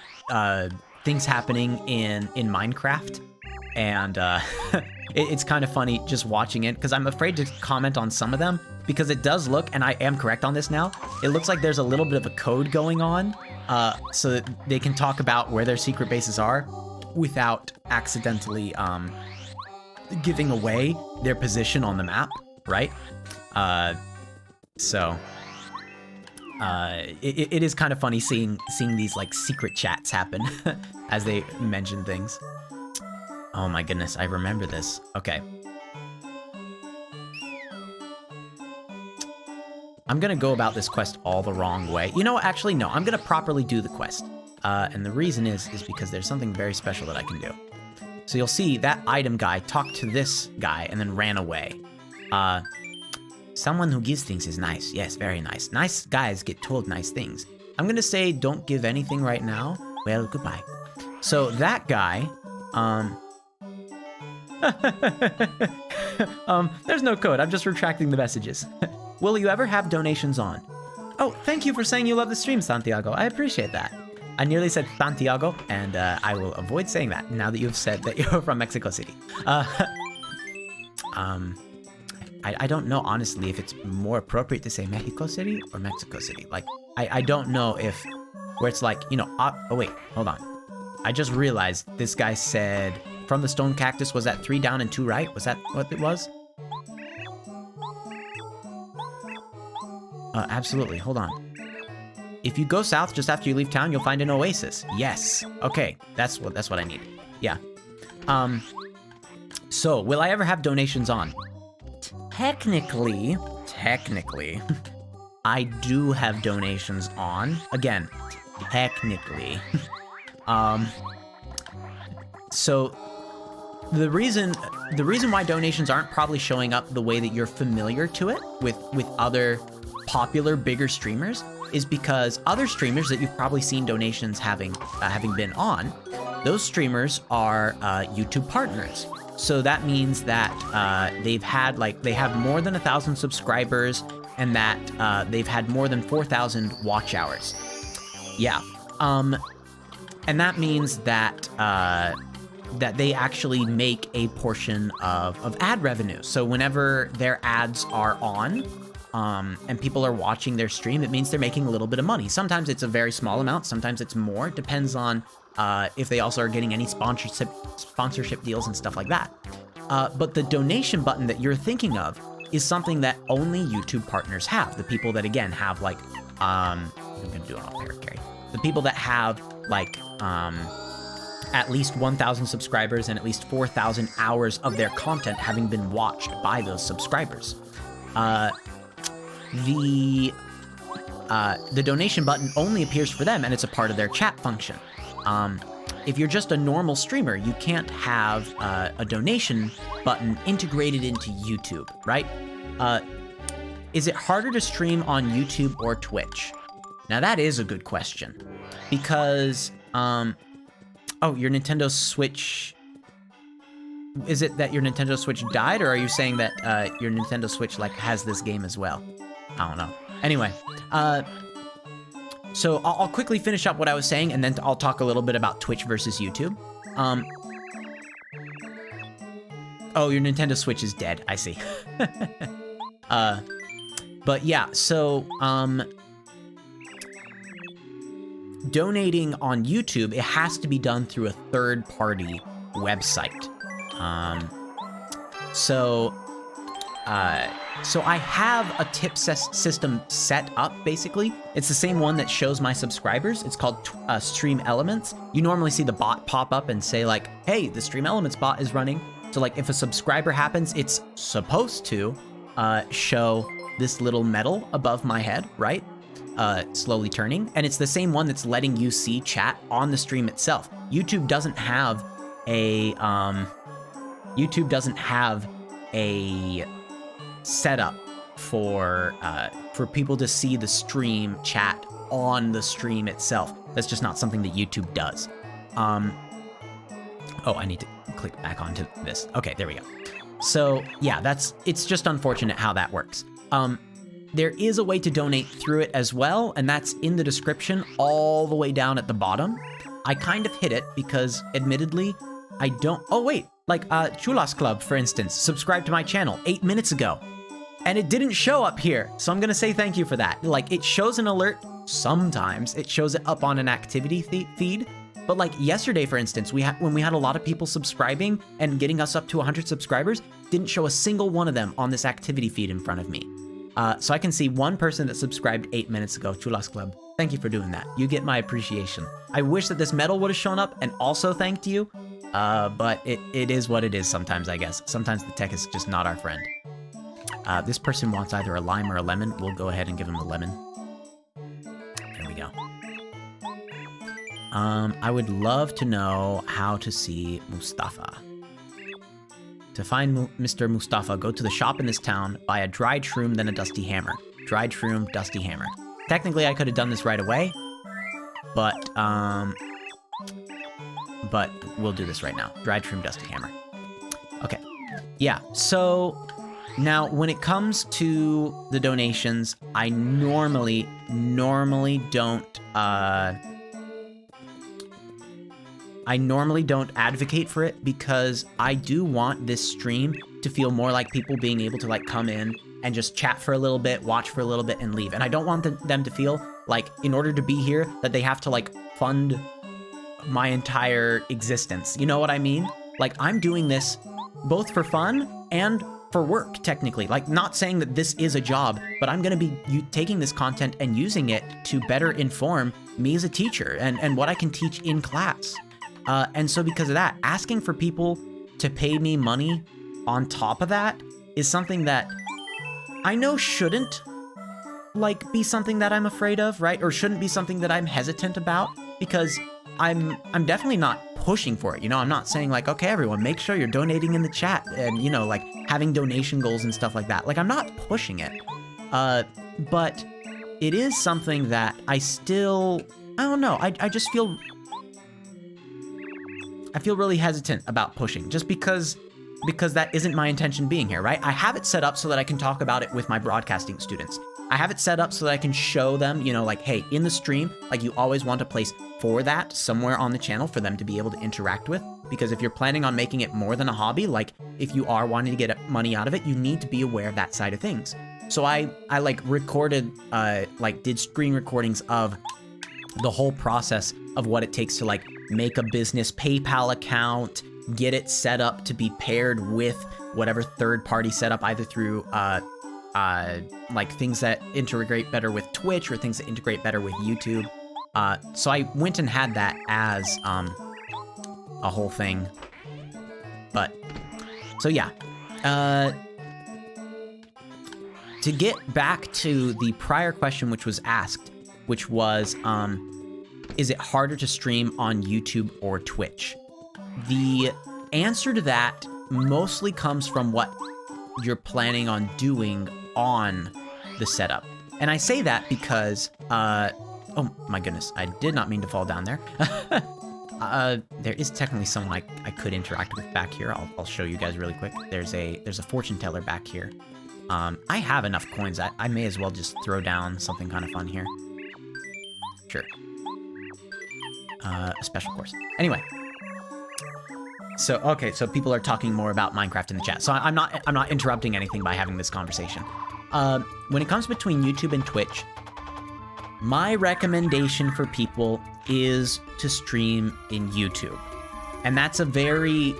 things happening in Minecraft, and it's kind of funny just watching it because I'm afraid to comment on some of them because it does look, and I am correct on this now, it looks like there's a little bit of a code going on so that they can talk about where their secret bases are without accidentally giving away their position on the map, right? So it is kind of funny seeing these like secret chats happen as they mention things. Oh my goodness, I remember this. Okay. I'm gonna go about this quest all the wrong way. You know, actually, no, I'm gonna properly do the quest. And the reason is because there's something very special that I can do. So you'll see that item guy talked to this guy and then ran away. Someone who gives things is nice. Yes, very nice. Nice guys get told nice things. I'm gonna say don't give anything right now. Well, goodbye. So that guy, there's no code. I'm just retracting the messages. Will you ever have donations on? Oh, thank you for saying you love the stream, Santiago. I appreciate that. I nearly said Santiago, and I will avoid saying that now that you've said that you're from Mexico City. I don't know, honestly, if it's more appropriate to say Mexico City or Mexico City. Like, I don't know if, where it's like, you know, oh wait, hold on. I just realized this guy said, from the stone cactus, was that 3 down and 2 right? Was that what it was? Absolutely, hold on. If you go south just after you leave town, you'll find an oasis. Yes. Okay, that's what I need. Yeah. So, will I ever have donations on? Technically, I do have donations on. Again, technically. So the reason why donations aren't probably showing up the way that you're familiar to it with other popular bigger streamers is because other streamers that you've probably seen donations having been on, those streamers are YouTube partners. So that means that they have more than 1,000 subscribers and that they've had more than 4,000 watch hours. Yeah. And that means that that they actually make a portion of ad revenue. So whenever their ads are on, and people are watching their stream, it means they're making a little bit of money. Sometimes it's a very small amount, sometimes it's more. It depends on if they also are getting any sponsorship deals and stuff like that. But the donation button that you're thinking of is something that only YouTube partners have. The people that, again, have like, I'm gonna do it on carry. The people that have like, at least 1,000 subscribers and at least 4,000 hours of their content having been watched by those subscribers. The donation button only appears for them, and it's a part of their chat function. If you're just a normal streamer, you can't have a donation button integrated into YouTube, right? Is it harder to stream on YouTube or Twitch? Now that is a good question, because oh, your Nintendo Switch. Is it that your Nintendo Switch died, or are you saying that your Nintendo Switch like has this game as well? I don't know. Anyway, so I'll quickly finish up what I was saying, and then I'll talk a little bit about Twitch versus YouTube. Oh, your Nintendo Switch is dead. I see. But yeah, so donating on YouTube, it has to be done through a third-party website. So I have a tip system set up, basically. It's the same one that shows my subscribers. It's called Stream Elements. You normally see the bot pop up and say like, hey, the Stream Elements bot is running. So like if a subscriber happens, it's supposed to show this little medal above my head, right? Slowly turning. And it's the same one that's letting you see chat on the stream itself. YouTube doesn't have a setup for people to see the stream chat on the stream itself. That's just not something that YouTube does. Oh, I need to click back onto this. Okay, there we go. So yeah, it's just unfortunate how that works. There is a way to donate through it as well, and that's in the description all the way down at the bottom. I kind of hit it because, admittedly, I don't... Oh, wait. Like, Chulas Club, for instance, subscribed to my channel 8 minutes ago. And it didn't show up here, so I'm gonna say thank you for that. Like, it shows an alert sometimes. It shows it up on an activity feed. But like yesterday, for instance, when we had a lot of people subscribing and getting us up to 100 subscribers, didn't show a single one of them on this activity feed in front of me. So I can see one person that subscribed 8 minutes ago, Chulas Club. Thank you for doing that. You get my appreciation. I wish that this medal would have shown up and also thanked you, but it is what it is sometimes, I guess. Sometimes the tech is just not our friend. This person wants either a lime or a lemon. We'll go ahead and give him a lemon. There we go. I would love to know how to see Mustafa. To find Mr. Mustafa, go to the shop in this town, buy a dried shroom, then a dusty hammer. Dried shroom, dusty hammer. Technically, I could have done this right away, but we'll do this right now. Dried shroom, dusty hammer. Okay, yeah, so now when it comes to the donations, I normally don't, I normally don't advocate for it because I do want this stream to feel more like people being able to like come in and just chat for a little bit, watch for a little bit, and leave. And I don't want them to feel like in order to be here that they have to like fund my entire existence. You know what I mean? Like I'm doing this both for fun and for work, technically. Like not saying that this is a job, but I'm gonna be taking this content and using it to better inform me as a teacher and what I can teach in class. And so because of that, asking for people to pay me money on top of that is something that I know shouldn't like be something that I'm afraid of, right? Or shouldn't be something that I'm hesitant about because I'm definitely not pushing for it. You know, I'm not saying like, okay, everyone, make sure you're donating in the chat and, you know, like having donation goals and stuff like that. Like I'm not pushing it. But it is something that I don't know. I just feel really hesitant about pushing just because that isn't my intention being here, right? I have it set up so that I can talk about it with my broadcasting students. I have it set up so that I can show them, you know, like, hey, in the stream, like you always want a place for that somewhere on the channel for them to be able to interact with. Because if you're planning on making it more than a hobby, like if you are wanting to get money out of it, you need to be aware of that side of things. So I like recorded, did screen recordings of the whole process of what it takes to like make a business PayPal account, get it set up to be paired with whatever third-party setup, either through like things that integrate better with Twitch or things that integrate better with YouTube. So I went and had that as a whole thing. But so yeah, to get back to the prior question which was asked, which was is it harder to stream on YouTube or Twitch? The answer to that mostly comes from what you're planning on doing on the setup. And I say that because, oh my goodness, I did not mean to fall down there. There is technically someone I could interact with back here. I'll show you guys really quick. There's a fortune teller back here. I have enough coins. I may as well just throw down something kind of fun here. Sure. A special course. Anyway. So, okay, so people are talking more about Minecraft in the chat. So I'm not interrupting anything by having this conversation. When it comes between YouTube and Twitch, my recommendation for people is to stream in YouTube. And that's a very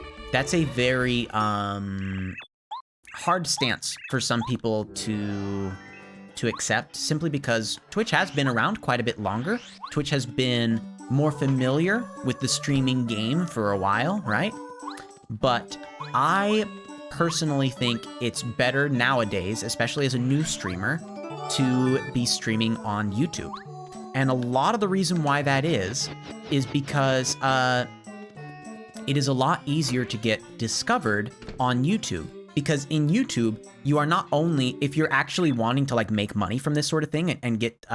hard stance for some people to accept, simply because Twitch has been around quite a bit longer. Twitch has been more familiar with the streaming game for a while, right? But I personally think it's better nowadays, especially as a new streamer, to be streaming on YouTube. And a lot of the reason why that is because it is a lot easier to get discovered on YouTube. Because in YouTube, you are not only, if you're actually wanting to like make money from this sort of thing and get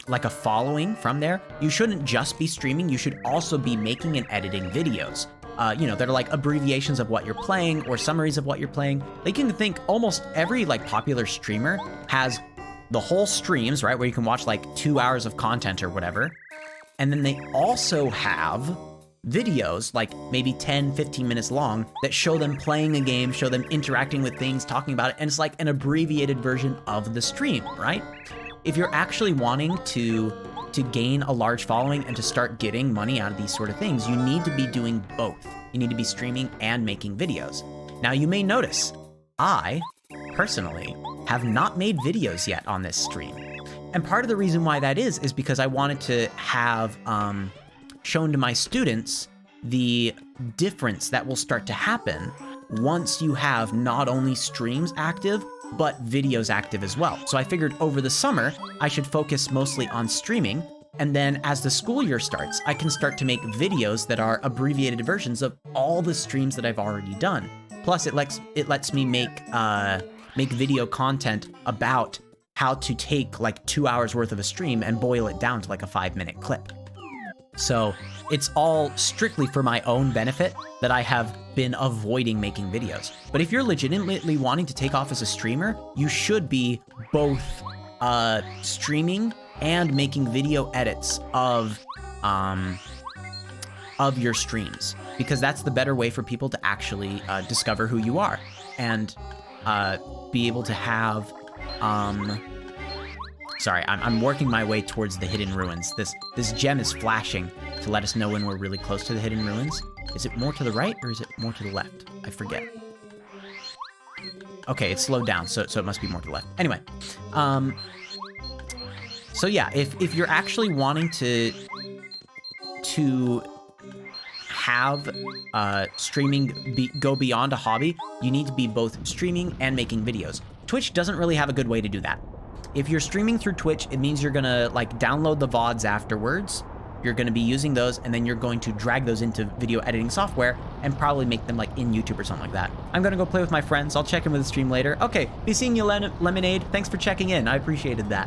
like a following from there, you shouldn't just be streaming. You should also be making and editing videos. You know, that are like abbreviations of what you're playing or summaries of what you're playing. Like you can think almost every like popular streamer has the whole streams, right, where you can watch like 2 hours of content or whatever. And then they also have videos, like maybe 10, 15 minutes long, that show them playing a game, show them interacting with things, talking about it, and it's like an abbreviated version of the stream, right? If you're actually wanting to gain a large following and to start getting money out of these sort of things, you need to be doing both. You need to be streaming and making videos. Now, you may notice, I, personally, have not made videos yet on this stream. And part of the reason why that is because I wanted to have shown to my students the difference that will start to happen once you have not only streams active, but videos active as well. So I figured over the summer, I should focus mostly on streaming, and then as the school year starts, I can start to make videos that are abbreviated versions of all the streams that I've already done. Plus, it lets me make video content about how to take like 2 hours worth of a stream and boil it down to like a 5-minute clip. So it's all strictly for my own benefit that I have been avoiding making videos. But if you're legitimately wanting to take off as a streamer, you should be both streaming and making video edits of your streams, because that's the better way for people to actually discover who you are and be able to have sorry, I'm working my way towards the hidden ruins. This gem is flashing to let us know when we're really close to the hidden ruins. Is it more to the right or is it more to the left? I forget. Okay, it's slowed down, so it must be more to the left. Anyway, so yeah, if you're actually wanting to have streaming go beyond a hobby, you need to be both streaming and making videos. Twitch doesn't really have a good way to do that. If you're streaming through Twitch, it means you're gonna like download the VODs afterwards. You're gonna be using those, and then you're going to drag those into video editing software and probably make them like in YouTube or something like that. I'm gonna go play with my friends. I'll check in with the stream later. Okay, be seeing you, Lemonade. Thanks for checking in. I appreciated that.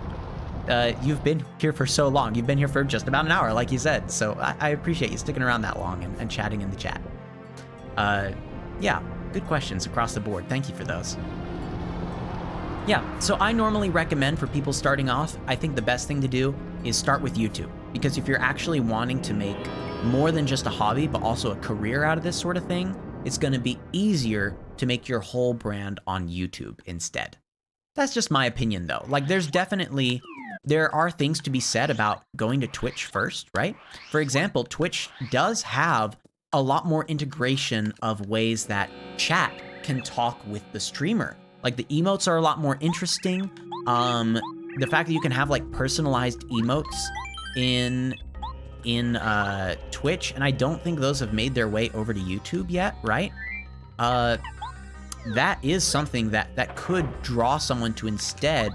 You've been here for so long. You've been here for just about an hour, like you said. So I appreciate you sticking around that long and chatting in the chat. Yeah, good questions across the board. Thank you for those. Yeah, so I normally recommend for people starting off, I think the best thing to do is start with YouTube. Because if you're actually wanting to make more than just a hobby, but also a career out of this sort of thing, it's gonna be easier to make your whole brand on YouTube instead. That's just my opinion though. Like there are things to be said about going to Twitch first, right? For example, Twitch does have a lot more integration of ways that chat can talk with the streamer. Like the emotes are a lot more interesting. The fact that you can have like personalized emotes in Twitch, and I don't think those have made their way over to YouTube yet, right? That is something that could draw someone to instead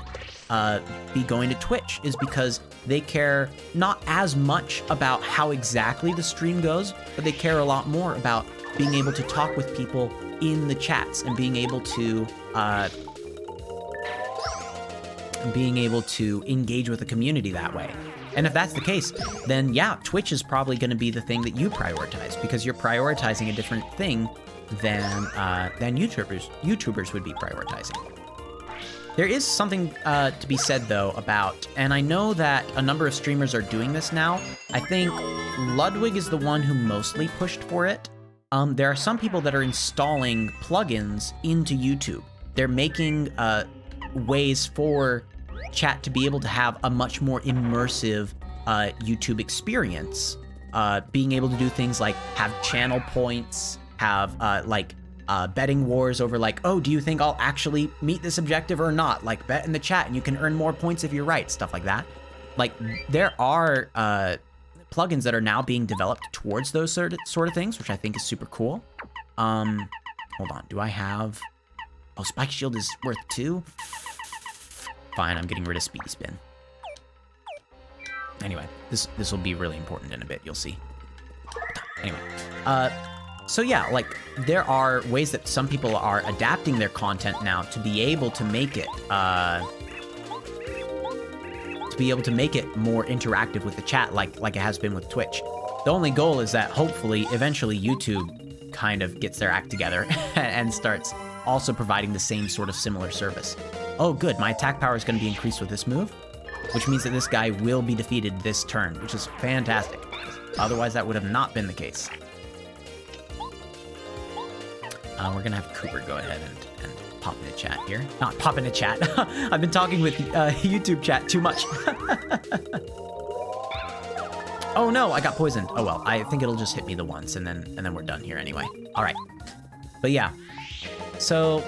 be going to Twitch, is because they care not as much about how exactly the stream goes, but they care a lot more about being able to talk with people in the chats and being able to engage with the community that way. And if that's the case, then yeah, Twitch is probably going to be the thing that you prioritize, because you're prioritizing a different thing than YouTubers would be prioritizing. There is something to be said though about, and I know that a number of streamers are doing this now. I think Ludwig is the one who mostly pushed for it. There are some people that are installing plugins into YouTube. They're making ways for chat to be able to have a much more immersive YouTube experience. Being able to do things like have channel points, have betting wars over like, oh, do you think I'll actually meet this objective or not? Like bet in the chat and you can earn more points if you're right, stuff like that. Like there are plugins that are now being developed towards those sort of things, which I think is super cool. Hold on, do I have... Oh, Spike Shield is worth 2? Fine, I'm getting rid of Speedy Spin. Anyway, this will be really important in a bit, you'll see. Anyway, so yeah, like, there are ways that some people are adapting their content now to be able to make it, more interactive with the chat, like it has been with Twitch. The only goal is that hopefully, eventually, YouTube kind of gets their act together and starts also providing the same sort of similar service. Oh, good. My attack power is going to be increased with this move, which means that this guy will be defeated this turn, which is fantastic. Otherwise, that would have not been the case. We're going to have Cooper go ahead and pop into chat here. Not pop into chat. I've been talking with YouTube chat too much. Oh no, I got poisoned. Oh well, I think it'll just hit me the once, and then we're done here anyway. All right. But yeah, so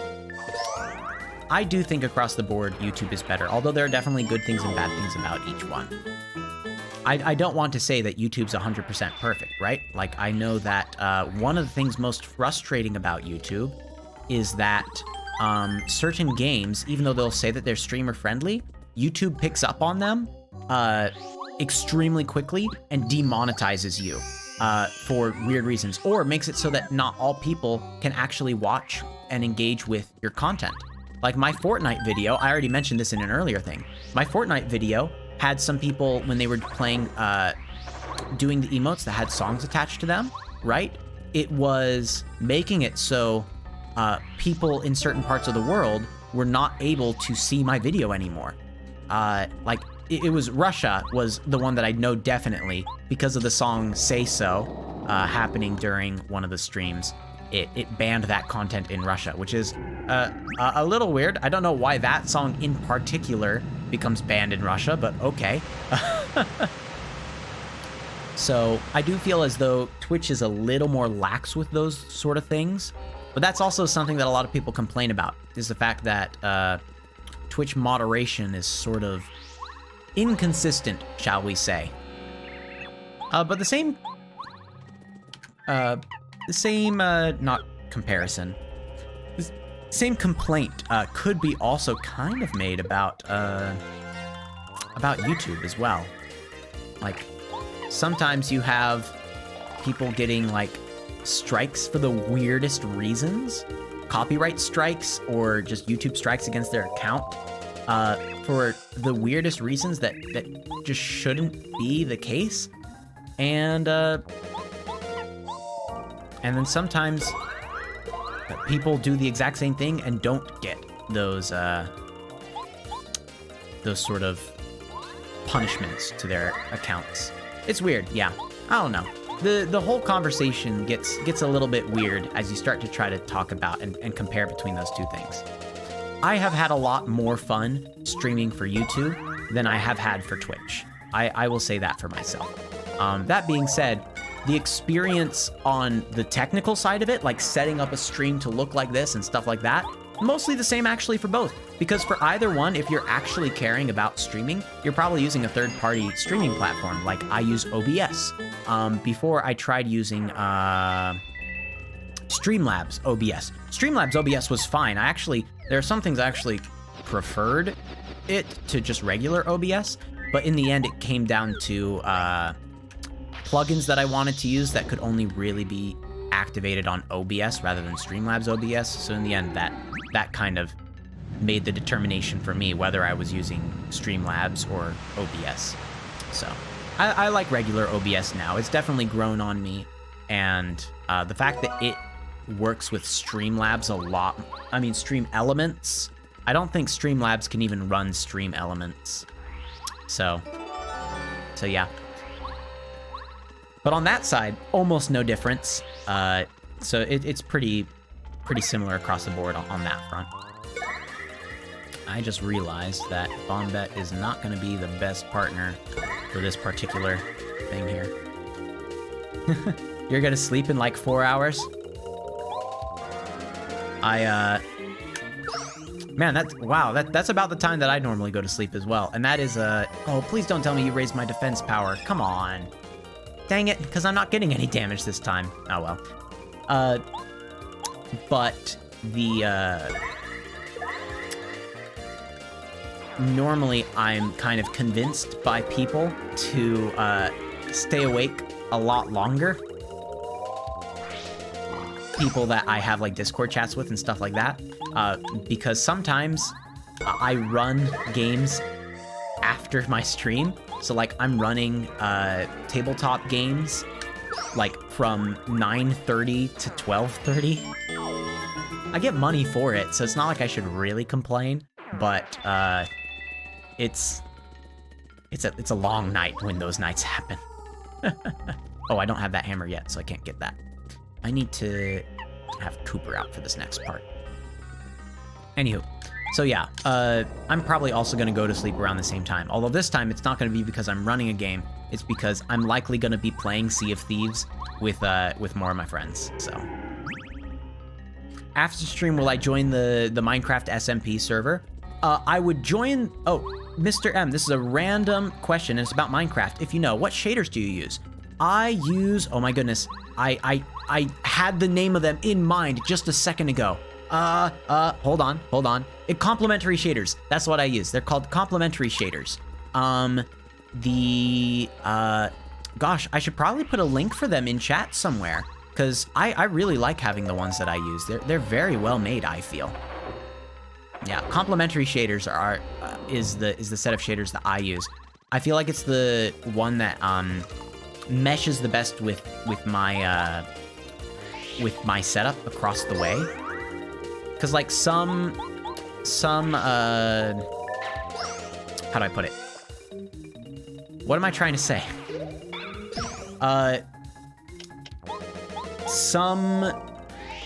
I do think across the board YouTube is better, although there are definitely good things and bad things about each one. I don't want to say that YouTube's 100% perfect, right? Like, I know that one of the things most frustrating about YouTube is that certain games, even though they'll say that they're streamer friendly, YouTube picks up on them extremely quickly and demonetizes you for weird reasons, or makes it so that not all people can actually watch and engage with your content. Like my Fortnite video, I already mentioned this in an earlier thing. My Fortnite video had some people, when they were playing, doing the emotes that had songs attached to them, right? It was making it so people in certain parts of the world were not able to see my video anymore. Like, it was Russia was the one that I know definitely because of the song Say So happening during one of the streams. It banned that content in Russia, which is a little weird. I don't know why that song in particular becomes banned in Russia, but okay. So I do feel as though Twitch is a little more lax with those sort of things, but that's also something that a lot of people complain about, is the fact that Twitch moderation is sort of inconsistent, shall we say. But the same, not comparison, the same complaint could be also kind of made about YouTube as well. Like, sometimes you have people getting, like, strikes for the weirdest reasons. Copyright strikes, or just YouTube strikes against their account, for the weirdest reasons that just shouldn't be the case. And then sometimes people do the exact same thing and don't get those sort of punishments to their accounts. It's weird, yeah. I don't know. The whole conversation gets a little bit weird as you start to try to talk about and compare between those two things. I have had a lot more fun streaming for YouTube than I have had for Twitch. I will say that for myself. That being said, the experience on the technical side of it, like setting up a stream to look like this and stuff like that, mostly the same actually for both. Because for either one, if you're actually caring about streaming, you're probably using a third-party streaming platform. Like, I use OBS. Before I tried using Streamlabs OBS. Streamlabs OBS was fine. There are some things I actually preferred it to just regular OBS, but in the end it came down to plugins that I wanted to use that could only really be activated on OBS rather than Streamlabs OBS. So in the end, that kind of made the determination for me whether I was using Streamlabs or OBS. So I like regular OBS now. It's definitely grown on me, and the fact that it works with Streamlabs a lot, I mean Stream Elements, I don't think Streamlabs can even run Stream Elements. So yeah. But on that side, almost no difference. So it's pretty similar across the board on that front. I just realized that Bombette is not going to be the best partner for this particular thing here. You're going to sleep in like 4 hours? Man, that's about the time that I normally go to sleep as well. And that is, oh, please don't tell me you raised my defense power. Come on. Dang it, because I'm not getting any damage this time. Oh, well. But normally I'm kind of convinced by people to stay awake a lot longer. People that I have like Discord chats with and stuff like that, because sometimes I run games after my stream. So like I'm running tabletop games like from 9:30 to 12:30. I get money for it, so it's not like I should really complain. but it's a long night when those nights happen. Oh, I don't have that hammer yet, so I can't get that. I need to have Cooper out for this next part. Anywho, so yeah, I'm probably also going to go to sleep around the same time. Although this time, it's not going to be because I'm running a game. It's because I'm likely going to be playing Sea of Thieves with more of my friends, so. After stream, will I join the Minecraft SMP server? I would join... Oh, Mr. M, this is a random question, and it's about Minecraft. If you know, what shaders do you use? I use... Oh my goodness. I had the name of them in mind just a second ago. Hold on. Complementary shaders. That's what I use. They're called complementary shaders. Gosh, I should probably put a link for them in chat somewhere, because I really like having the ones that I use. They're very well made, I feel. Yeah, complementary shaders is the set of shaders that I use. I feel like it's the one that meshes the best with my setup across the way. Cause like some how do I put it? What am I trying to say? Some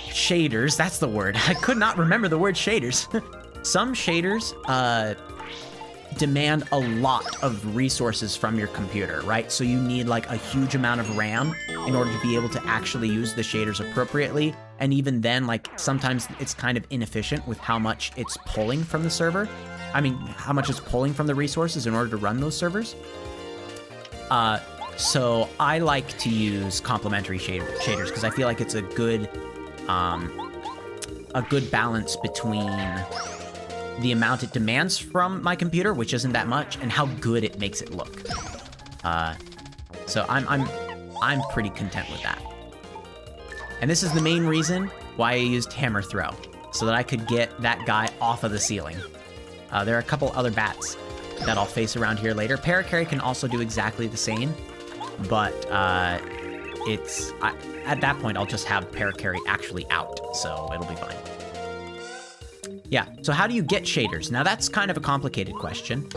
shaders, that's the word. I could not remember the word shaders. Some shaders demand a lot of resources from your computer, right? So you need like a huge amount of RAM in order to be able to actually use the shaders appropriately. And even then, like, sometimes it's kind of inefficient with how much it's pulling from the server. I mean, how much it's pulling from the resources in order to run those servers. So I like to use complementary shaders because I feel like it's a good balance between the amount it demands from my computer, which isn't that much, and how good it makes it look. So I'm pretty content with that. And this is the main reason why I used hammer throw, so that I could get that guy off of the ceiling. There are a couple other bats that I'll face around here later. Paracarry can also do exactly the same, but at that point I'll just have Paracarry actually out, so it'll be fine. Yeah, so how do you get shaders? Now that's kind of a complicated question.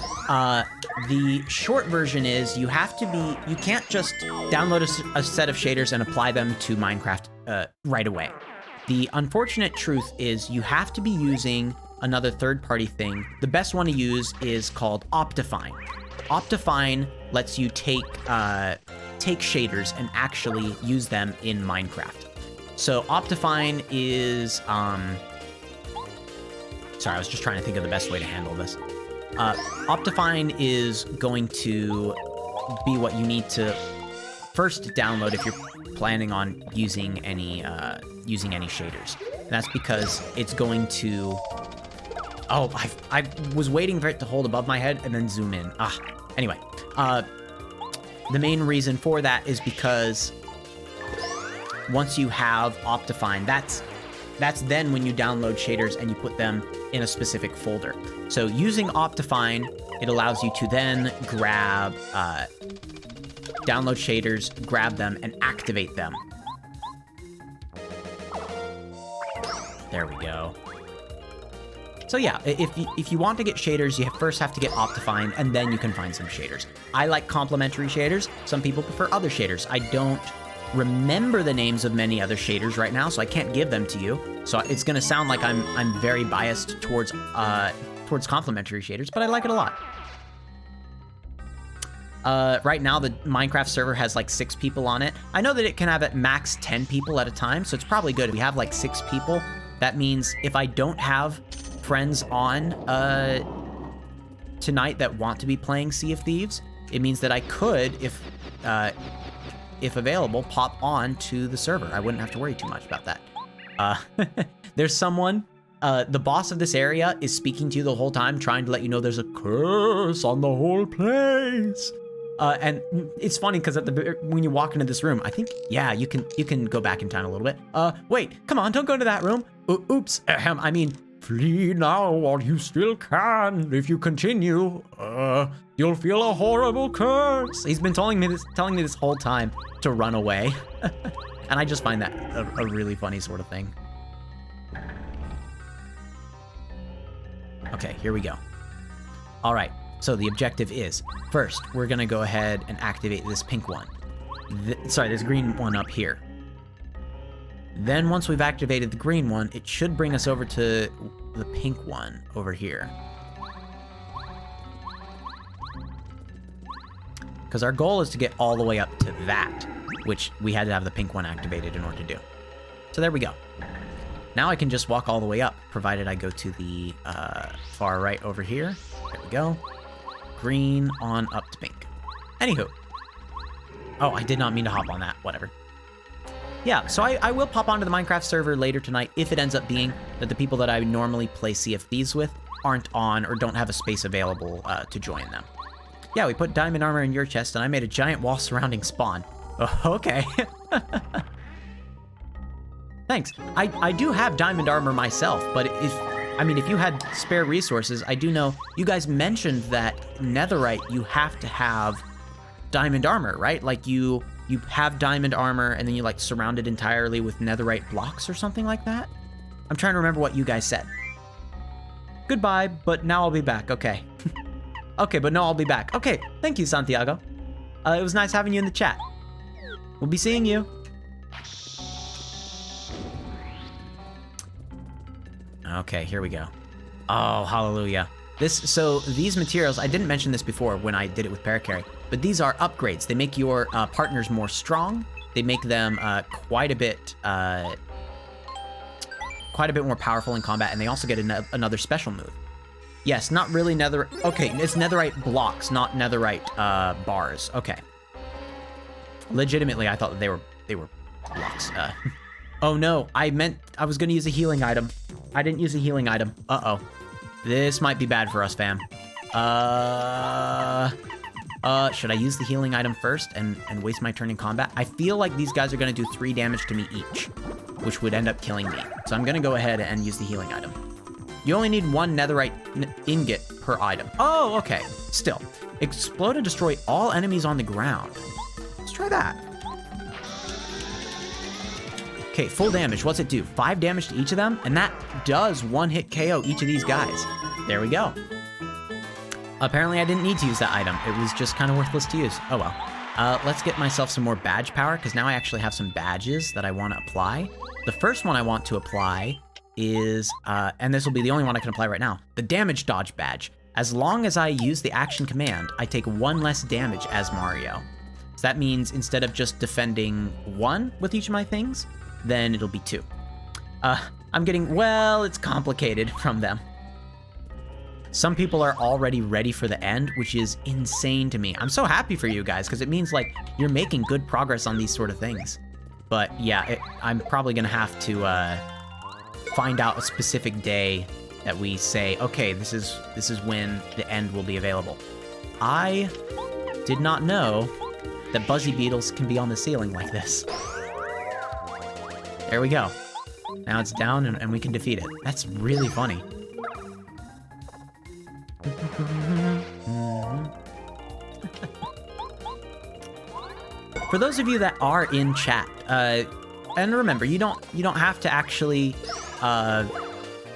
The short version is you can't just download a set of shaders and apply them to Minecraft right away. The unfortunate truth is you have to be using another third-party thing. The best one to use is called Optifine. Optifine lets you take shaders and actually use them in Minecraft. So Optifine is... Sorry, I was just trying to think of the best way to handle this. Optifine is going to be what you need to first download if you're planning on using any shaders. And that's because it's going to... Oh, I was waiting for it to hold above my head and then zoom in. Anyway, the main reason for that is because once you have Optifine, that's then when you download shaders and you put them in a specific folder. So using Optifine, it allows you to then grab, download shaders, grab them, and activate them. There we go. So yeah, if you want to get shaders, you first have to get Optifine, and then you can find some shaders. I like complementary shaders. Some people prefer other shaders. I don't remember the names of many other shaders right now, so I can't give them to you. So it's gonna sound like I'm very biased towards complementary shaders, but I like it a lot. Right now the Minecraft server has like 6 people on it. I know that it can have at max 10 people at a time, so it's probably good. If we have like 6 people, that means if I don't have friends on tonight that want to be playing Sea of Thieves, it means that I could, if available, pop on to the server. I wouldn't have to worry too much about that. There's someone, the boss of this area is speaking to you the whole time, trying to let you know there's a curse on the whole place. And it's funny because when you walk into this room, I think, yeah, you can go back in time a little bit. Wait, come on, don't go into that room. Oops, I mean, flee now while you still can. If you continue, you'll feel a horrible curse. He's been telling me this whole time to run away. And I just find that a really funny sort of thing. Okay, here we go. All right, so the objective is, first, we're gonna go ahead and activate this pink one. This green one up here. Then once we've activated the green one, it should bring us over to the pink one over here. Because our goal is to get all the way up to that, which we had to have the pink one activated in order to do. So there we go. Now I can just walk all the way up, provided I go to the far right over here. There we go. Green on up to pink. Anywho. Oh, I did not mean to hop on that. Whatever. Yeah, so I will pop onto the Minecraft server later tonight if it ends up being that the people that I normally play Sea of Thieves with aren't on or don't have a space available to join them. Yeah, we put diamond armor in your chest, and I made a giant wall surrounding spawn. Oh, okay. Thanks. I do have diamond armor myself, but if you had spare resources, I do know you guys mentioned that netherite, you have to have diamond armor, right? Like you have diamond armor, and then you like surround it entirely with netherite blocks or something like that? I'm trying to remember what you guys said. Goodbye, but now I'll be back. Okay. Okay, but no, I'll be back. Okay, thank you, Santiago. It was nice having you in the chat. We'll be seeing you. Okay, here we go. Oh, hallelujah. So these materials, I didn't mention this before when I did it with Paracarry, but these are upgrades. They make your partners more strong. They make them quite a bit more powerful in combat, and they also get another special move. Yes, not really netherite. Okay, it's netherite blocks, not netherite bars. Okay. Legitimately, I thought that they were blocks. Oh no, I was gonna use a healing item. I didn't use a healing item. Uh-oh. This might be bad for us, fam. Should I use the healing item first and waste my turn in combat? I feel like these guys are gonna do 3 damage to me each, which would end up killing me. So I'm gonna go ahead and use the healing item. You only need 1 netherite ingot per item. Oh, okay. Still. Explode and destroy all enemies on the ground. Let's try that. Okay, full damage. What's it do? 5 damage to each of them? And that does 1-hit KO each of these guys. There we go. Apparently I didn't need to use that item. It was just kind of worthless to use. Oh well. Let's get myself some more badge power, because now I actually have some badges that I want to apply. The first one I want to apply is, and this will be the only one I can apply right now, the damage dodge badge. As long as I use the action command, I take 1 less damage as Mario. So that means instead of just defending 1 with each of my things, then it'll be 2. I'm getting, well, it's complicated from them. Some people are already ready for the end, which is insane to me. I'm so happy for you guys, because it means like you're making good progress on these sort of things. But yeah, I'm probably gonna have to find out a specific day that we say, okay, this is when the end will be available. I did not know that Buzzy Beetles can be on the ceiling like this. There we go. Now it's down and we can defeat it. That's really funny. For those of you that are in chat, and remember, you don't have to actually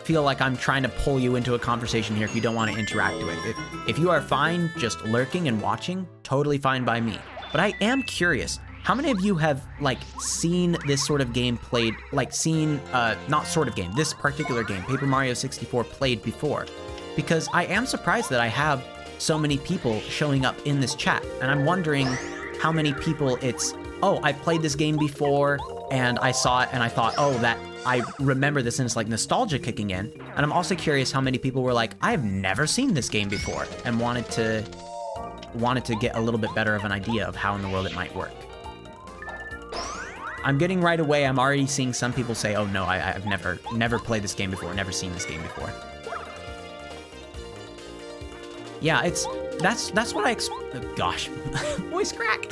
feel like I'm trying to pull you into a conversation here if you don't want to interact with it. If you are fine just lurking and watching, totally fine by me. But I am curious, how many of you have like seen this sort of game played, like seen, not sort of game, this particular game, Paper Mario 64 played before? Because I am surprised that I have so many people showing up in this chat, and I'm wondering how many people it's, oh, I've played this game before, and I saw it, and I thought, oh, that I remember this, and it's like nostalgia kicking in. And I'm also curious how many people were like, I've never seen this game before, and wanted to get a little bit better of an idea of how in the world it might work. I'm getting right away, I'm already seeing some people say, oh no, I've never played this game before, never seen this game before. Yeah, that's what I gosh, voice crack.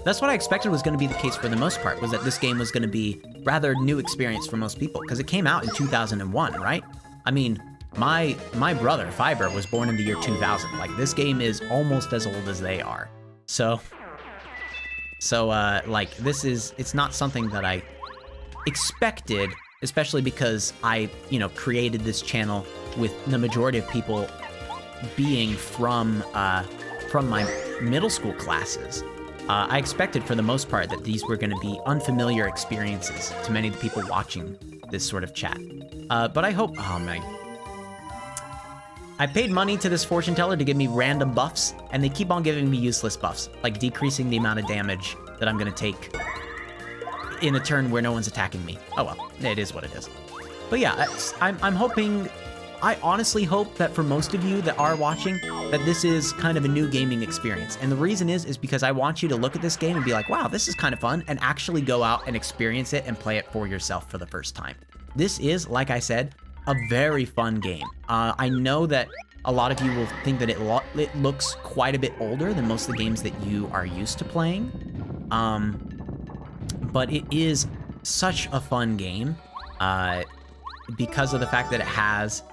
That's what I expected was going to be the case for the most part, was that this game was going to be rather new experience for most people, because it came out in 2001, right? I mean, my brother, Fiber, was born in the year 2000. Like, this game is almost as old as they are. So like, it's not something that I expected especially because I, created this channel with the majority of people being from my middle school classes. I expected for the most part that these were going to be unfamiliar experiences to many of the people watching this sort of chat. But I hope, oh my, I paid money to this fortune teller to give me random buffs, and they keep on giving me useless buffs, like decreasing the amount of damage that I'm going to take in a turn where no one's attacking me. Oh well, it is what it is. But yeah, I'm hoping, I honestly hope that for most of you that are watching, that this is kind of a new gaming experience. And the reason is because I want you to look at this game and be like, wow, this is kind of fun, and actually go out and experience it and play it for yourself for the first time. This is, like I said, a very fun game. I know that a lot of you will think that it looks quite a bit older than most of the games that you are used to playing. But it is such a fun game because of the fact that it has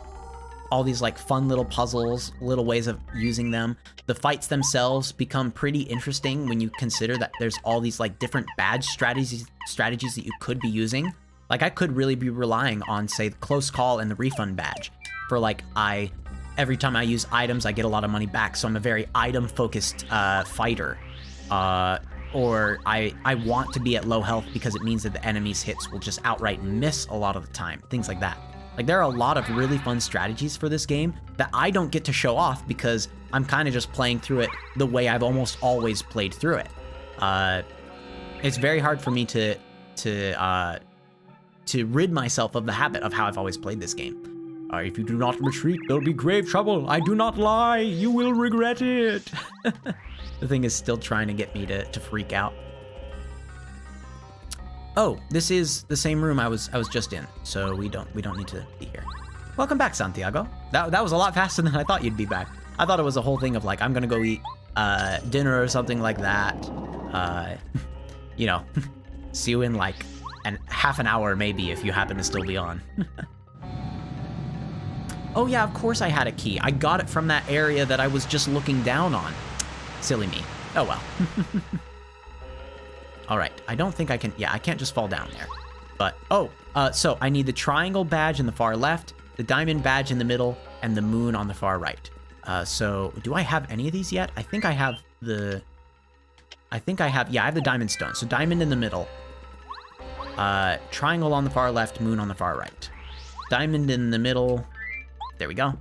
all these like fun little puzzles, little ways of using them. The fights themselves become pretty interesting when you consider that there's all these like different badge strategies that you could be using. Like I could really be relying on, say, the close call and the refund badge for like every time I use items, I get a lot of money back. So I'm a very item focused fighter. Or I want to be at low health because it means that the enemy's hits will just outright miss a lot of the time. Things like that. Like there are a lot of really fun strategies for this game that I don't get to show off because I'm kind of just playing through it the way I've almost always played through it. It's very hard for me to rid myself of the habit of how I've always played this game. If you do not retreat, there'll be grave trouble. I do not lie. You will regret it. The thing is still trying to get me to freak out. Oh, this is the same room I was just in, so we don't need to be here. Welcome back, Santiago. That was a lot faster than I thought you'd be back. I thought it was a whole thing of like I'm gonna go eat dinner or something like that. See you in like half an hour maybe if you happen to still be on. Oh yeah, of course I had a key. I got it from that area that I was just looking down on. Silly me. Oh well. All right, I don't think I can, I can't just fall down there. But, so I need the triangle badge in the far left, the diamond badge in the middle, and the moon on the far right. So do I have any of these yet? I think I have I have the diamond stone. So diamond in the middle, triangle on the far left, moon on the far right. Diamond in the middle, there we go.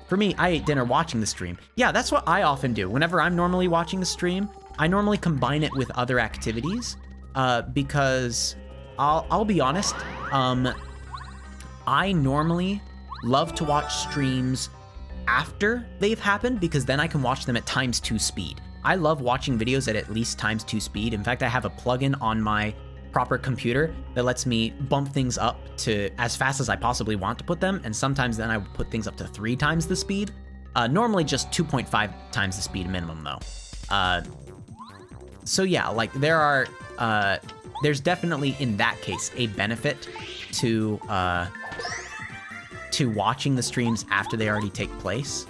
For me, I ate dinner watching the stream. Yeah, that's what I often do. Whenever I'm normally watching the stream, I normally combine it with other activities because I'll be honest, I normally love to watch streams after they've happened because then I can watch them at ×2 speed. I love watching videos at least ×2 speed. In fact, I have a plugin on my proper computer that lets me bump things up to as fast as I possibly want to put them, and sometimes then I put things up to 3 times the speed. Normally just 2.5 times the speed minimum though. So yeah, like there's definitely in that case a benefit to watching the streams after they already take place.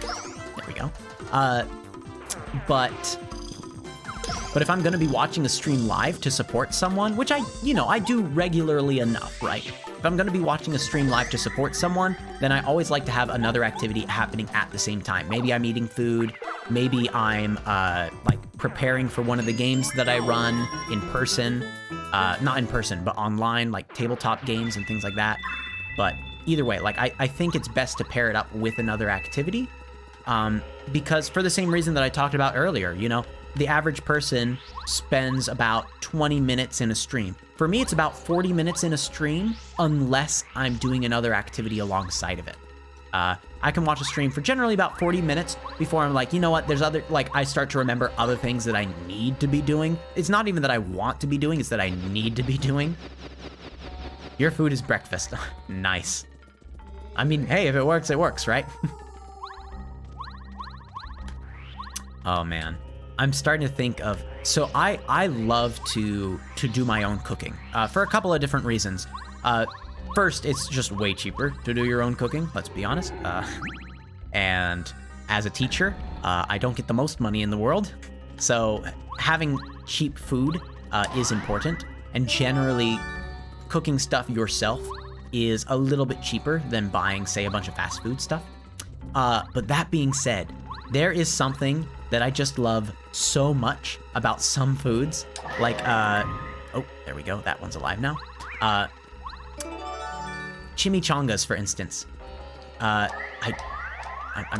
There we go. But if I'm gonna be watching a stream live to support someone, which I do regularly enough, right? If I'm gonna be watching a stream live to support someone, then I always like to have another activity happening at the same time. Maybe I'm eating food, maybe I'm like preparing for one of the games that I run in person, not in person, but online, like tabletop games and things like that. But either way, like I think it's best to pair it up with another activity, because for the same reason that I talked about earlier, the average person spends about 20 minutes in a stream. For me, it's about 40 minutes in a stream, unless I'm doing another activity alongside of it. I can watch a stream for generally about 40 minutes before I'm like, you know what, there's other, like, I start to remember other things that I need to be doing. It's not even that I want to be doing, it's that I need to be doing. Your food is breakfast. Nice. I mean, hey, if it works, right? Oh man. I'm starting to think of, so I love to do my own cooking for a couple of different reasons. First, it's just way cheaper to do your own cooking, let's be honest. And as a teacher, I don't get the most money in the world. So having cheap food is important. And generally, cooking stuff yourself is a little bit cheaper than buying, say, a bunch of fast food stuff. But that being said, there is something that I just love so much about some foods. Like, oh, there we go. That one's alive now. Chimichangas, for instance. I'm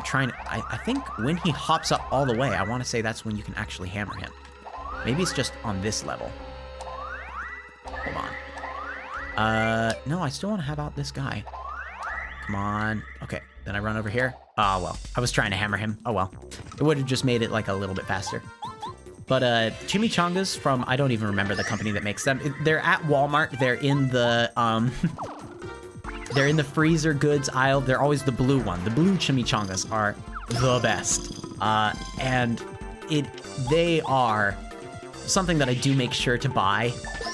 trying, I think when he hops up all the way, I want to say that's when you can actually hammer him. Maybe it's just on this level. Hold on. No, I still want to have out this guy. Come on. Okay, then I run over here. Oh, well, I was trying to hammer him. Oh, well. It would have just made it, like, a little bit faster. But, chimichangas from, I don't even remember the company that makes them. They're at Walmart. They're in the, they're in the freezer goods aisle. They're always the blue one. The blue chimichangas are the best. And they are something that I do make sure to buy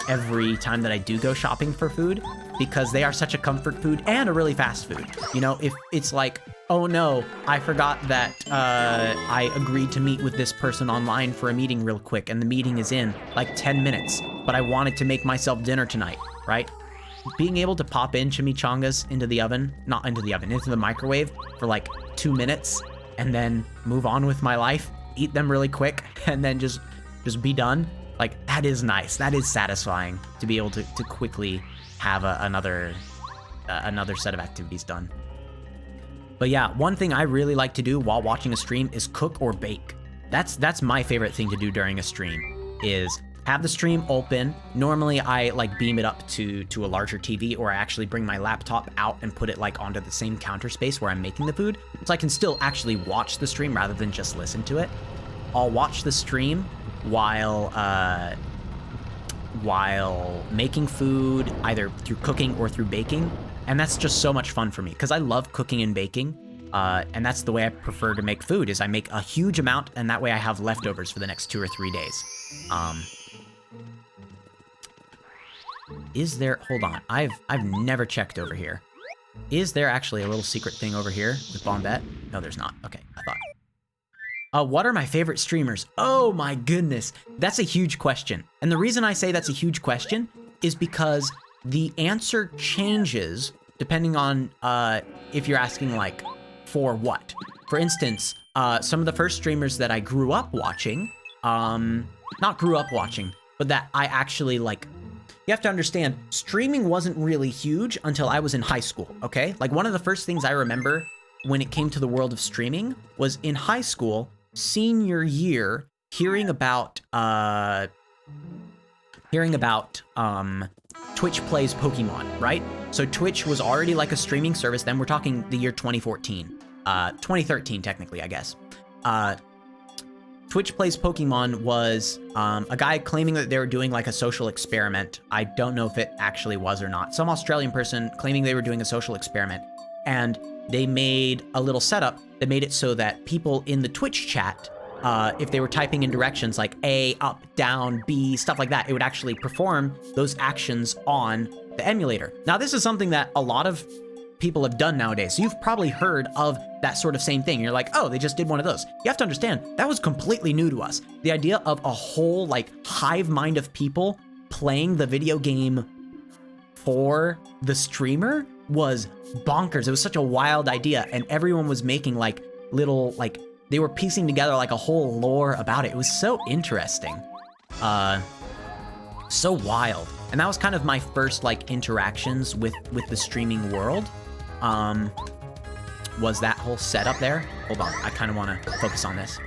every time that I do go shopping for food, because they are such a comfort food and a really fast food. You know, if it's like, oh no, I forgot that I agreed to meet with this person online for a meeting real quick, and the meeting is in like 10 minutes, but I wanted to make myself dinner tonight, right? Being able to pop in chimichangas into the oven, not into the oven, into the microwave for like 2 minutes, and then move on with my life, eat them really quick, and then just be done. Like, that is nice. That is satisfying to be able to quickly have another set of activities done. But yeah, one thing I really like to do while watching a stream is cook or bake. That's my favorite thing to do during a stream, is have the stream open. Normally I like beam it up to a larger TV, or I actually bring my laptop out and put it like onto the same counter space where I'm making the food, so I can still actually watch the stream rather than just listen to it. I'll watch the stream while making food, either through cooking or through baking. And that's just so much fun for me, because I love cooking and baking. And that's the way I prefer to make food, is I make a huge amount, and that way I have leftovers for the next 2 or 3 days. Is there, hold on, I've never checked over here. Is there actually a little secret thing over here with Bombette? No, there's not. Okay, I thought. What are my favorite streamers? Oh my goodness, that's a huge question. And the reason I say that's a huge question is because the answer changes depending on if you're asking like, for what? For instance, some of the first streamers that I grew up watching, not grew up watching, but that I actually like, you have to understand, streaming wasn't really huge until I was in high school, okay? Like, one of the first things I remember when it came to the world of streaming was in high school, senior year, hearing about Twitch plays Pokemon, right? So Twitch was already like a streaming service. Then we're talking the year 2014, 2013 technically, I guess. Twitch plays Pokemon was a guy claiming that they were doing like a social experiment. I don't know if it actually was or not. Some Australian person claiming they were doing a social experiment, and they made a little setup that made it so that people in the Twitch chat, if they were typing in directions like A, up, down, B, stuff like that, it would actually perform those actions on the emulator. Now, this is something that a lot of people have done nowadays. So you've probably heard of that sort of same thing. You're like, oh, they just did one of those. You have to understand, that was completely new to us. The idea of a whole like hive mind of people playing the video game for the streamer was bonkers. It was such a wild idea, and everyone was making like little, like, they were piecing together like a whole lore about it. It was so interesting, so wild. And that was kind of my first like interactions with the streaming world, was that whole setup there. Hold on, I kind of want to focus on this,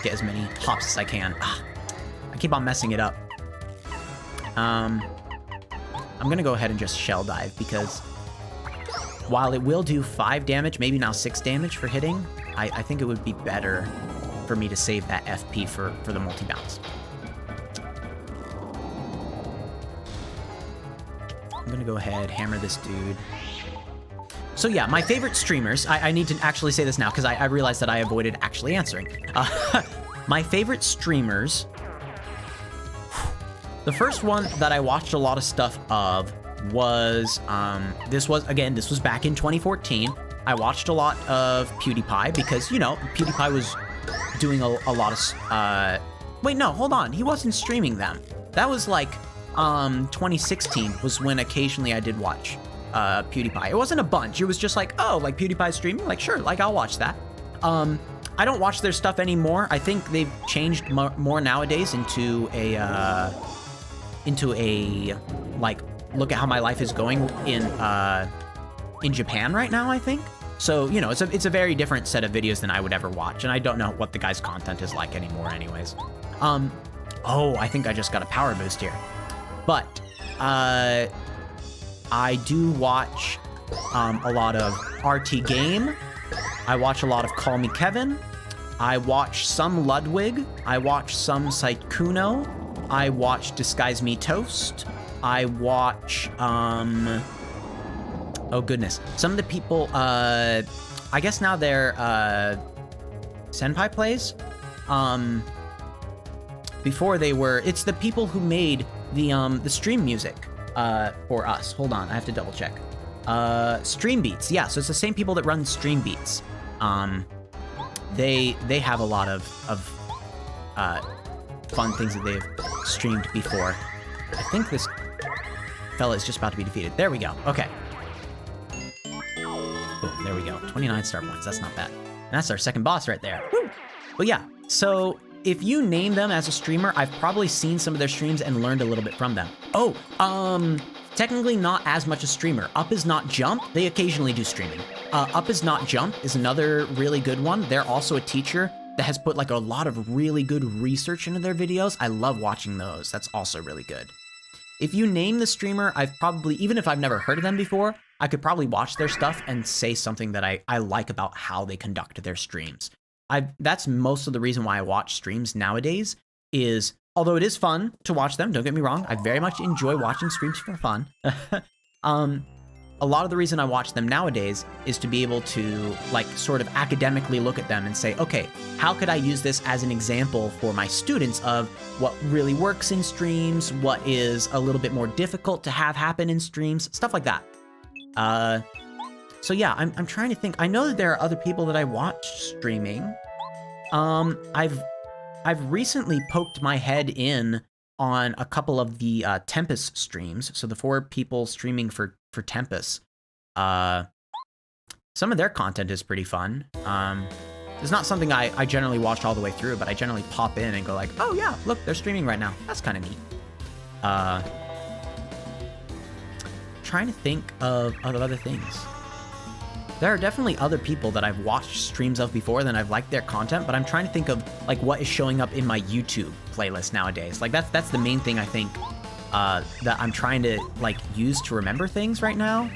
get as many hops as I can. I keep on messing it up. I'm gonna go ahead and just shell dive, because while it will do 5 damage, maybe now 6 damage for hitting, I think it would be better for me to save that FP for the multi-bounce. I'm gonna go ahead, hammer this dude. So yeah, my favorite streamers, I need to actually say this now, because I realized that I avoided actually answering. My favorite streamers, the first one that I watched a lot of stuff of was, this was back in 2014. I watched a lot of PewDiePie because, you know, PewDiePie was doing a lot of, wait, no, hold on. He wasn't streaming them. That was like 2016 was when occasionally I did watch PewDiePie. It wasn't a bunch. It was just like, oh, like PewDiePie streaming? Like, sure, like I'll watch that. I don't watch their stuff anymore. I think they've changed more nowadays into a like, look at how my life is going in Japan right now, I think. So, you know, it's a very different set of videos than I would ever watch, and I don't know what the guy's content is like anymore anyways. Oh, I think I just got a power boost here. But, I do watch a lot of RT Game. I watch a lot of Call Me Kevin. I watch some Ludwig. I watch some Saikuno. I watch Disguise Me Toast. I watch, oh goodness. Some of the people, I guess now they're, Senpai Plays. Before they were, it's the people who made the stream music, for us. Hold on, I have to double check. Stream Beats, yeah, so it's the same people that run Stream Beats. They have a lot of fun things that they've streamed before. I think this fella is just about to be defeated. There we go, okay. Boom, there we go. 29 star points. That's not bad. And that's our second boss right there. Woo! But yeah, so if you name them as a streamer, I've probably seen some of their streams and learned a little bit from them. Oh, technically not as much a streamer. Up Is Not Jump, they occasionally do streaming. Up Is Not Jump is another really good one. They're also a teacher that has put like a lot of really good research into their videos. I love watching those. That's also really good. If you name the streamer, I've probably, even if I've never heard of them before, I could probably watch their stuff and say something that I like about how they conduct their streams. That's most of the reason why I watch streams nowadays is, although it is fun to watch them, don't get me wrong, I very much enjoy watching streams for fun. A lot of the reason I watch them nowadays is to be able to like sort of academically look at them and say, okay, how could I use this as an example for my students of what really works in streams, what is a little bit more difficult to have happen in streams, stuff like that. So yeah, I'm trying to think. I know that there are other people that I watch streaming. I've recently poked my head in on a couple of the Tempest streams. So the 4 people streaming for Tempest. Some of their content is pretty fun. It's not something I generally watch all the way through, but I generally pop in and go like, oh yeah, look, they're streaming right now. That's kind of neat. Trying to think of other things. There are definitely other people that I've watched streams of before than I've liked their content, but I'm trying to think of like what is showing up in my YouTube playlist nowadays. Like that's the main thing I think that I'm trying to like use to remember things right now,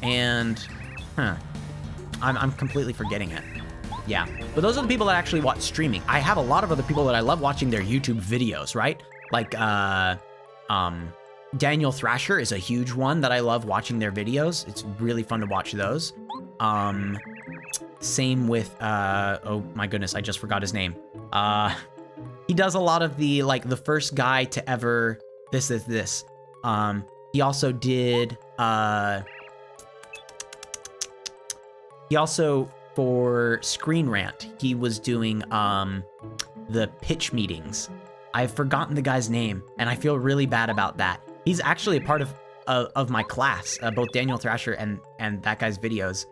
and I'm completely forgetting it. Yeah, but those are the people that actually watch streaming. I have a lot of other people that I love watching their YouTube videos, right? Like Daniel Thrasher is a huge one that I love watching their videos. It's really fun to watch those. Same with, oh my goodness, I just forgot his name. He does a lot of the, like, the first guy to ever this. He also did, he also, for Screen Rant, he was doing, the pitch meetings. I've forgotten the guy's name, and I feel really bad about that. He's actually a part of my class, both Daniel Thrasher and that guy's videos.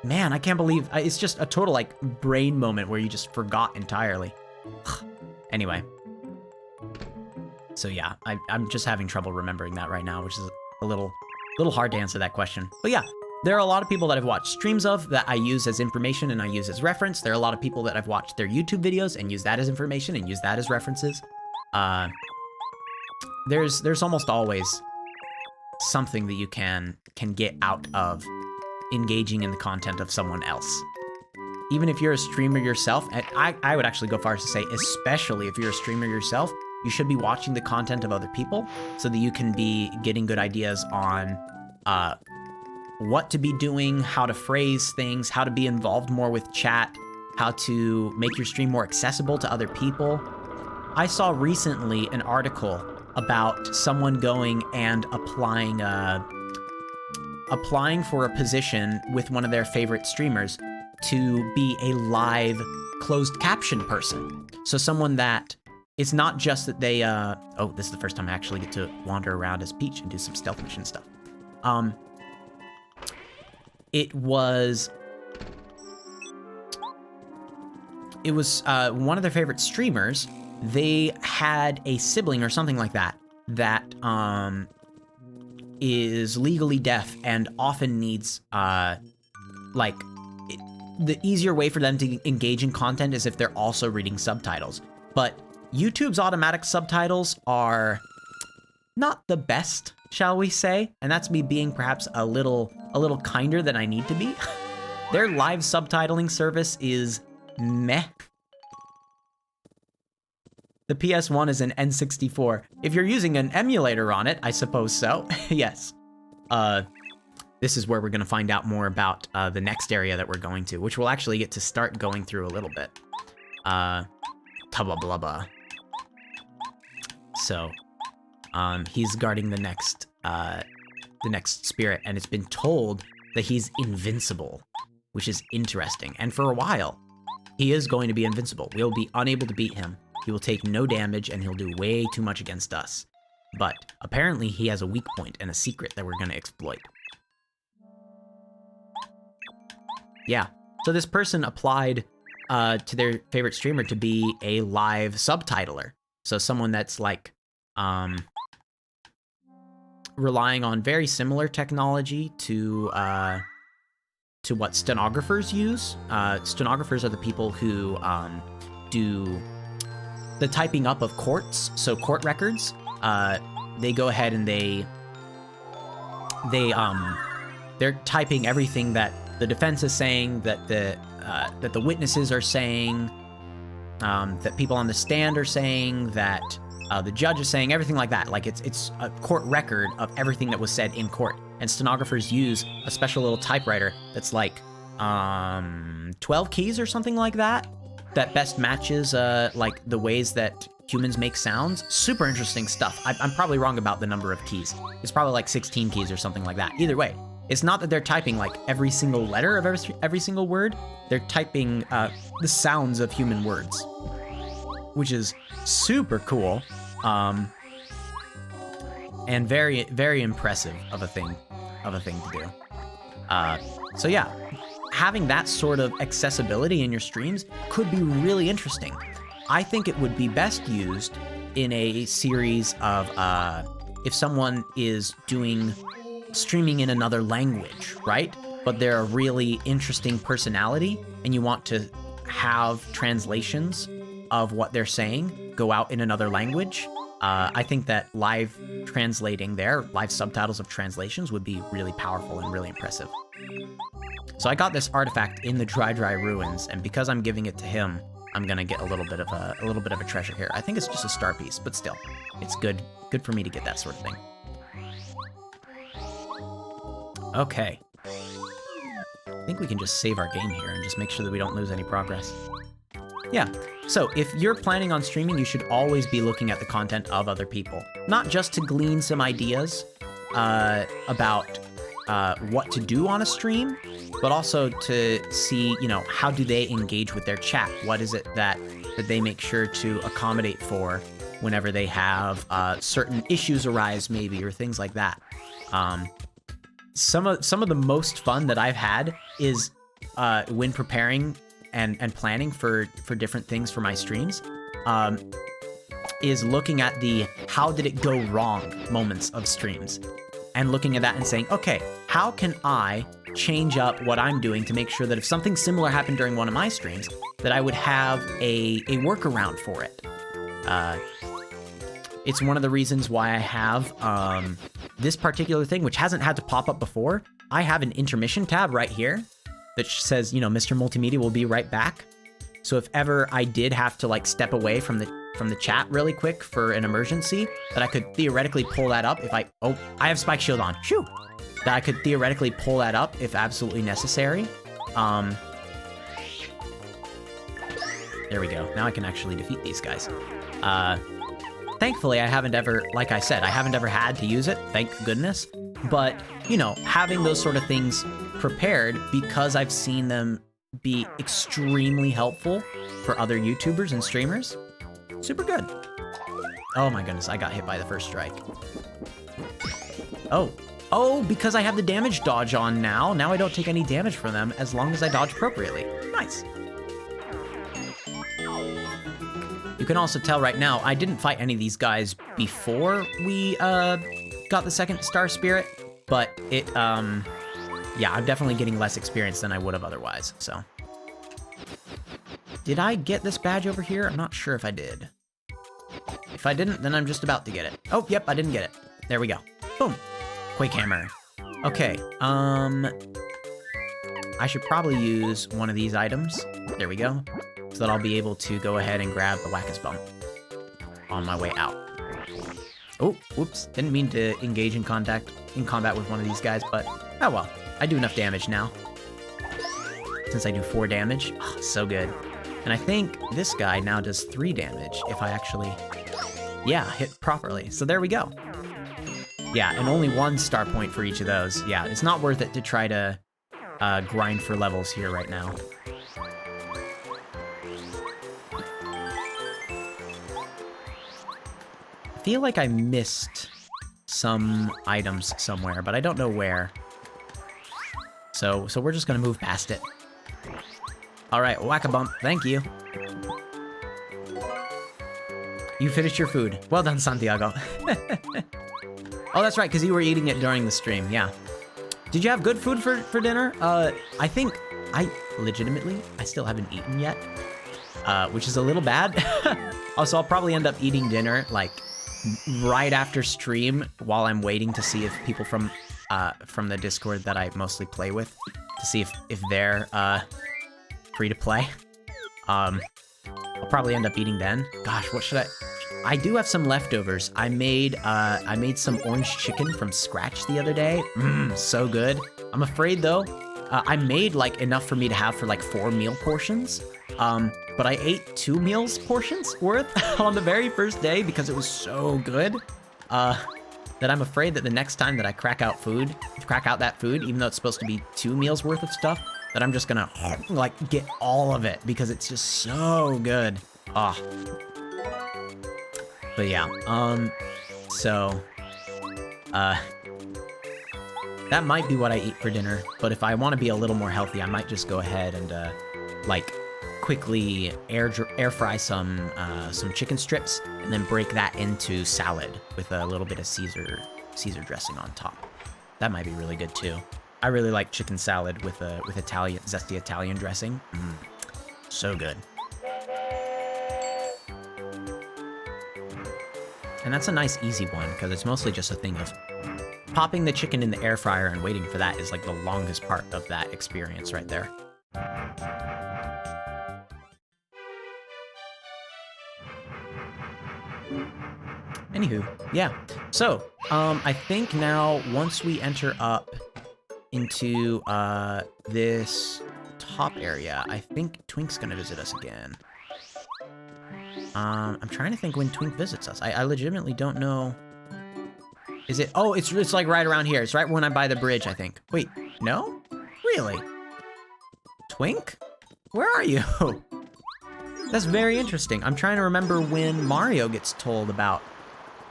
Man, I can't believe, it's just a total, like, brain moment where you just forgot entirely. Anyway. So yeah, I'm just having trouble remembering that right now, which is a little hard to answer that question. But yeah, there are a lot of people that I've watched streams of that I use as information and I use as reference. There are a lot of people that I've watched their YouTube videos and use that as information and use that as references. There's almost always something that you can get out of engaging in the content of someone else. Even if you're a streamer yourself, and I would actually go far as to say, especially if you're a streamer yourself, you should be watching the content of other people so that you can be getting good ideas on what to be doing, how to phrase things, how to be involved more with chat, how to make your stream more accessible to other people. I saw recently an article about someone going and applying for a position with one of their favorite streamers to be a live closed caption person. So someone that it's not just that they, oh, this is the first time I actually get to wander around as Peach and do some stealth mission stuff. It was one of their favorite streamers. They had a sibling or something like that that is legally deaf and often needs the easier way for them to engage in content is if they're also reading subtitles. But YouTube's automatic subtitles are not the best, shall we say? And that's me being perhaps a little kinder than I need to be. Their live subtitling service is meh. The PS1 is an N64. If you're using an emulator on it, I suppose so. Yes. This is where we're going to find out more about the next area that we're going to, which we'll actually get to start going through a little bit. Tubba blubba. So, he's guarding the next spirit, and it's been told that he's invincible, which is interesting. And for a while, he is going to be invincible. We'll be unable to beat him. He will take no damage, and he'll do way too much against us. But apparently, he has a weak point and a secret that we're going to exploit. Yeah, so this person applied to their favorite streamer to be a live subtitler. So someone that's like relying on very similar technology to what stenographers use. Stenographers are the people who do the typing up of courts, so court records. They go ahead and they're typing everything that the defense is saying, that the witnesses are saying, that people on the stand are saying, that the judge is saying, everything like that. Like it's a court record of everything that was said in court. And stenographers use a special little typewriter that's like 12 keys or something like that, that best matches like the ways that humans make sounds. Super interesting stuff. I'm probably wrong about the number of keys. It's probably like 16 keys or something like that. Either way, it's not that they're typing like every single letter of every single word. They're typing the sounds of human words, which is super cool, and very, very impressive of a thing to do. So yeah, having that sort of accessibility in your streams could be really interesting. I think it would be best used in a series of if someone is doing streaming in another language, right? But they're a really interesting personality and you want to have translations of what they're saying go out in another language. I think that live translating there, live subtitles of translations would be really powerful and really impressive. So I got this artifact in the Dry Ruins, and because I'm giving it to him, I'm gonna get a little bit of a treasure here. I think it's just a star piece, but still, it's good for me to get that sort of thing. Okay. I think we can just save our game here and just make sure that we don't lose any progress. Yeah, so if you're planning on streaming, you should always be looking at the content of other people. Not just to glean some ideas about what to do on a stream, but also to see, you know, how do they engage with their chat? What is it that they make sure to accommodate for whenever they have certain issues arise, maybe, or things like that. Some of the most fun that I've had is when preparing and planning for different things for my streams, is looking at the how did it go wrong moments of streams, and looking at that and saying, okay, how can I change up what I'm doing to make sure that if something similar happened during one of my streams, that I would have a workaround for it. It's one of the reasons why I have this particular thing, which hasn't had to pop up before. I have an intermission tab right here that says, you know, Mr. Multimedia will be right back. So if ever I did have to like step away from the chat really quick for an emergency, that I could theoretically pull that up if I have Spike Shield on. Shoo! That I could theoretically pull that up if absolutely necessary. There we go. Now I can actually defeat these guys. Thankfully, I haven't ever, like I said, I haven't ever had to use it, thank goodness. But, you know, having those sort of things prepared, because I've seen them be extremely helpful for other YouTubers and streamers, super good. Oh my goodness, I got hit by the first strike. Oh. Oh, because I have the damage dodge on now. Now I don't take any damage from them as long as I dodge appropriately. Nice. You can also tell right now, I didn't fight any of these guys before we got the second Star Spirit, but it, yeah, I'm definitely getting less experience than I would have otherwise, so. Did I get this badge over here? I'm not sure if I did. If I didn't, then I'm just about to get it. Oh, yep, I didn't get it. There we go. Boom. Quake Hammer. Okay, I should probably use one of these items. There we go. So that I'll be able to go ahead and grab the Wackus Bump on my way out. Oh, whoops. Didn't mean to engage in combat with one of these guys, but oh well. I do enough damage now. Since I do 4 damage. Oh, so good. And I think this guy now does 3 damage if I actually, yeah, hit properly. So there we go. Yeah, and only 1 star point for each of those. Yeah, it's not worth it to try to grind for levels here right now. I feel like I missed some items somewhere, but I don't know where. So we're just gonna move past it. All right, whack-a-bump, thank you. You finished your food. Well done, Santiago. Oh, that's right, because you were eating it during the stream, yeah. Did you have good food for dinner? I think I still haven't eaten yet, which is a little bad. Also, I'll probably end up eating dinner, like, right after stream while I'm waiting to see if people from the Discord that I mostly play with, to see if they're, free to play. I'll probably end up eating then. Gosh, what should I do have some leftovers. I made some orange chicken from scratch the other day. So good. I'm afraid though, I made like enough for me to have for like 4 meal portions. But I ate 2 meals portions worth on the very first day because it was so good. That I'm afraid that the next time that I crack out that food, even though it's supposed to be 2 meals worth of stuff, that I'm just gonna like get all of it because it's just so good. Ah. But yeah, that might be what I eat for dinner, but if I want to be a little more healthy, I might just go ahead and, like, quickly air fry some chicken strips, and then break that into salad with a little bit of Caesar dressing on top. That might be really good, too. I really like chicken salad with zesty Italian dressing. So good. And that's a nice, easy one, because it's mostly just a thing of popping the chicken in the air fryer and waiting for that is like the longest part of that experience right there. Anywho, yeah. So, I think now once we enter up into this top area, I think Twink's gonna visit us again. I'm trying to think when Twink visits us. I legitimately don't know. Is it? Oh, it's like right around here. It's right when I buy the bridge, I think. Wait, no? Really? Twink? Where are you? That's very interesting. I'm trying to remember when Mario gets told about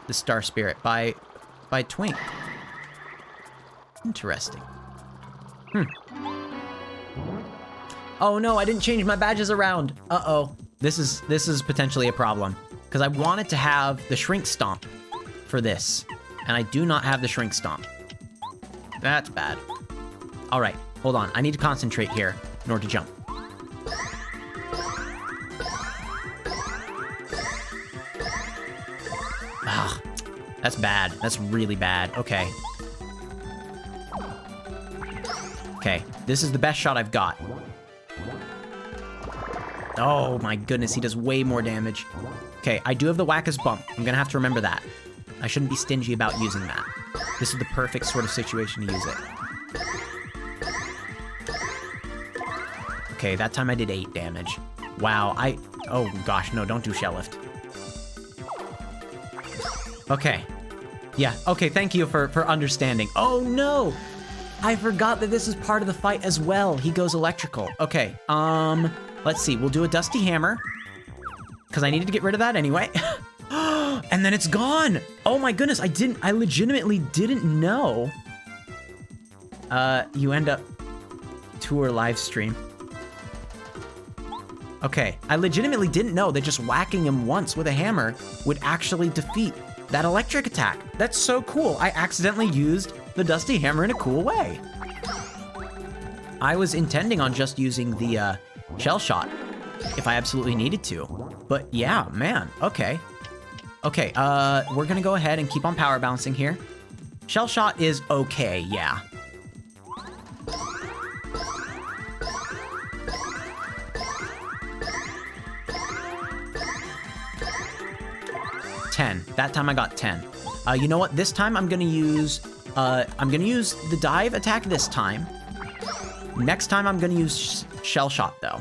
the Star Spirit by Twink. Interesting. Oh no, I didn't change my badges around. Uh-oh. This is potentially a problem, because I wanted to have the Shrink Stomp for this, and I do not have the Shrink Stomp. That's bad. All right, hold on. I need to concentrate here in order to jump. Ah, that's bad. That's really bad. Okay. Okay, this is the best shot I've got. Oh my goodness, he does way more damage. Okay, I do have the Wackus Bump. I'm gonna have to remember that. I shouldn't be stingy about using that. This is the perfect sort of situation to use it. Okay, that time I did 8 damage. Wow, oh gosh, no, don't do Shell Lift. Okay. Yeah, okay, thank you for understanding. Oh no! I forgot that this is part of the fight as well. He goes electrical. Okay, let's see, we'll do a Dusty Hammer, because I needed to get rid of that anyway. And then it's gone. Oh my goodness, I legitimately didn't know. You end up tour live stream. Okay, I legitimately didn't know that just whacking him once with a hammer would actually defeat that electric attack. That's so cool. I accidentally used the Dusty Hammer in a cool way. I was intending on just using the shell shot if I absolutely needed to. But yeah, man, okay. Okay, we're gonna go ahead and keep on power bouncing here. Shell shot is okay, yeah. That time I got 10. You know what? This time I'm gonna use the dive attack this time. Next time I'm gonna use shell shot though.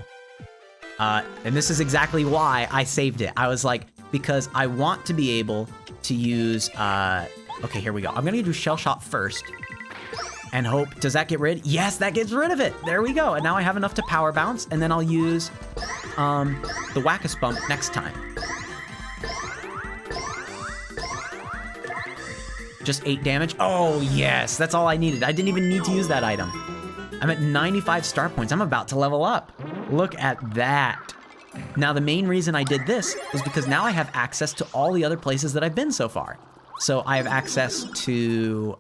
And this is exactly why I saved it. I was like, because I want to be able to use, okay, here we go. I'm gonna do shell shot first and hope, does that get rid? Yes, that gets rid of it. There we go. And now I have enough to power bounce, and then I'll use the Whack-a Spump next time. Just 8 damage. Oh, yes. That's all I needed. I didn't even need to use that item. I'm at 95 star points. I'm about to level up. Look at that. Now, the main reason I did this was because now I have access to all the other places that I've been so far. So I have access to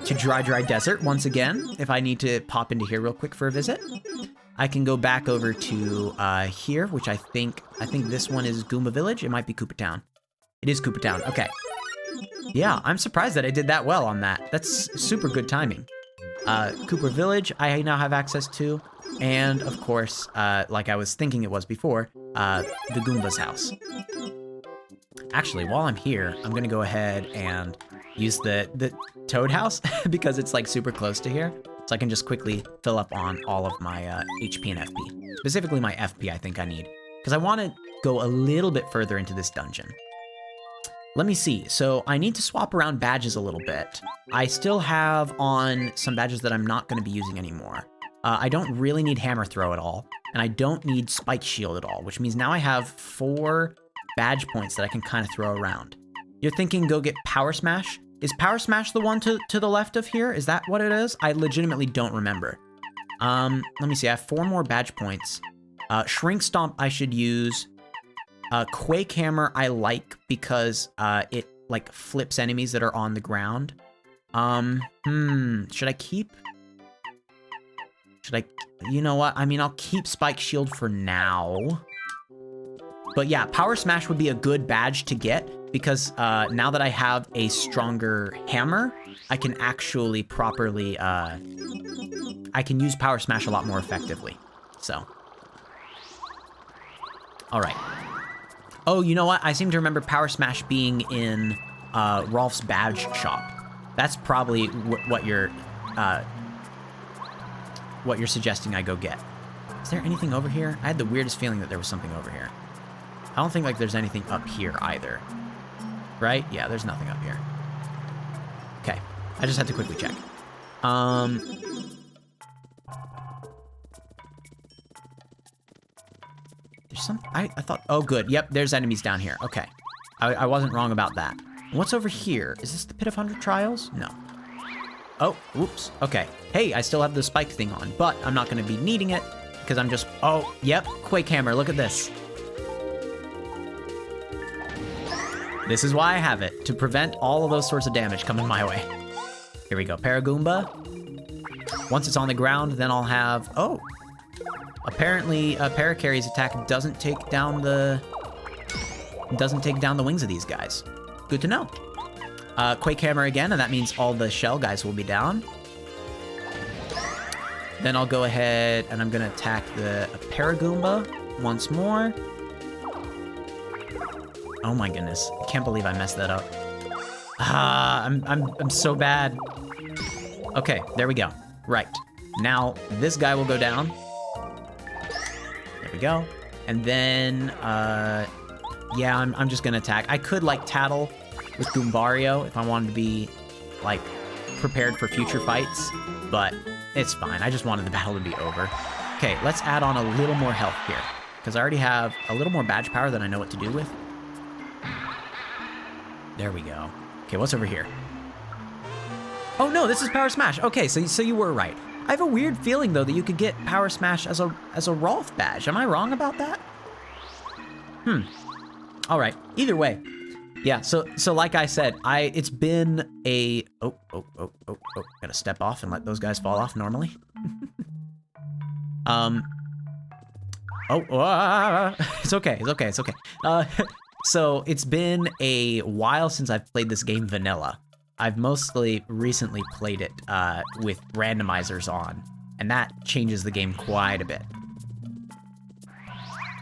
Dry Desert once again, if I need to pop into here real quick for a visit. I can go back over to here, which I think this one is Goomba Village. It might be Koopa Town. It is Koopa Town. Okay. Yeah, I'm surprised that I did that well on that. That's super good timing. Koopa Village, I now have access to. And, of course, like I was thinking it was before, the Goomba's house. Actually, while I'm here, I'm going to go ahead and use the Toad house because it's, like, super close to here. So I can just quickly fill up on all of my HP and FP. Specifically my FP I think I need. Because I want to go a little bit further into this dungeon. Let me see. So I need to swap around badges a little bit. I still have on some badges that I'm not going to be using anymore. I don't really need Hammer Throw at all, and I don't need Spike Shield at all, which means now I have 4 badge points that I can kind of throw around. You're thinking go get Power Smash? Is Power Smash the one to the left of here? Is that what it is? I legitimately don't remember. Let me see. I have 4 more badge points. Shrink Stomp I should use. Quake Hammer I like because it like flips enemies that are on the ground. Should I keep? You know what? I mean, I'll keep Spike Shield for now. But yeah, Power Smash would be a good badge to get because now that I have a stronger hammer, I can actually properly, I can use Power Smash a lot more effectively. So. All right. Oh, you know what? I seem to remember Power Smash being in Rolf's badge shop. That's probably what you're suggesting I go get. Is there anything over here? I had the weirdest feeling that there was something over here. I don't think like there's anything up here either. Right? Yeah, there's nothing up here. Okay. I just had to quickly check. I thought, oh good, yep, there's enemies down here. Okay, I wasn't wrong about that. What's over here? Is this the Pit of 100 Trials? No. Oh, oops, okay. Hey, I still have the spike thing on, but I'm not gonna be needing it because I'm just, oh, yep, Quake Hammer, look at this. This is why I have it, to prevent all of those sorts of damage coming my way. Here we go, Paragoomba. Once it's on the ground, then I'll have, oh. Apparently, Paracarry's attack doesn't take down the wings of these guys. Good to know. Quake Hammer again, and that means all the shell guys will be down. Then I'll go ahead and I'm gonna attack the Paragoomba once more. Oh my goodness! I can't believe I messed that up. I'm so bad. Okay, there we go. Right now, this guy will go down. There we go. And then, yeah, I'm just gonna attack. I could, like, tattle with Goombario if I wanted to be, like, prepared for future fights, but it's fine. I just wanted the battle to be over. Okay, let's add on a little more health here, because I already have a little more badge power than I know what to do with. There we go. Okay, what's over here? Oh no, this is Power Smash. Okay, so you were right. I have a weird feeling though that you could get Power Smash as a Rolf badge. Am I wrong about that? All right. Either way, yeah. So like I said, it's been a gotta step off and let those guys fall off normally. It's okay. So it's been a while since I've played this game vanilla. I've mostly recently played it with randomizers on, and that changes the game quite a bit.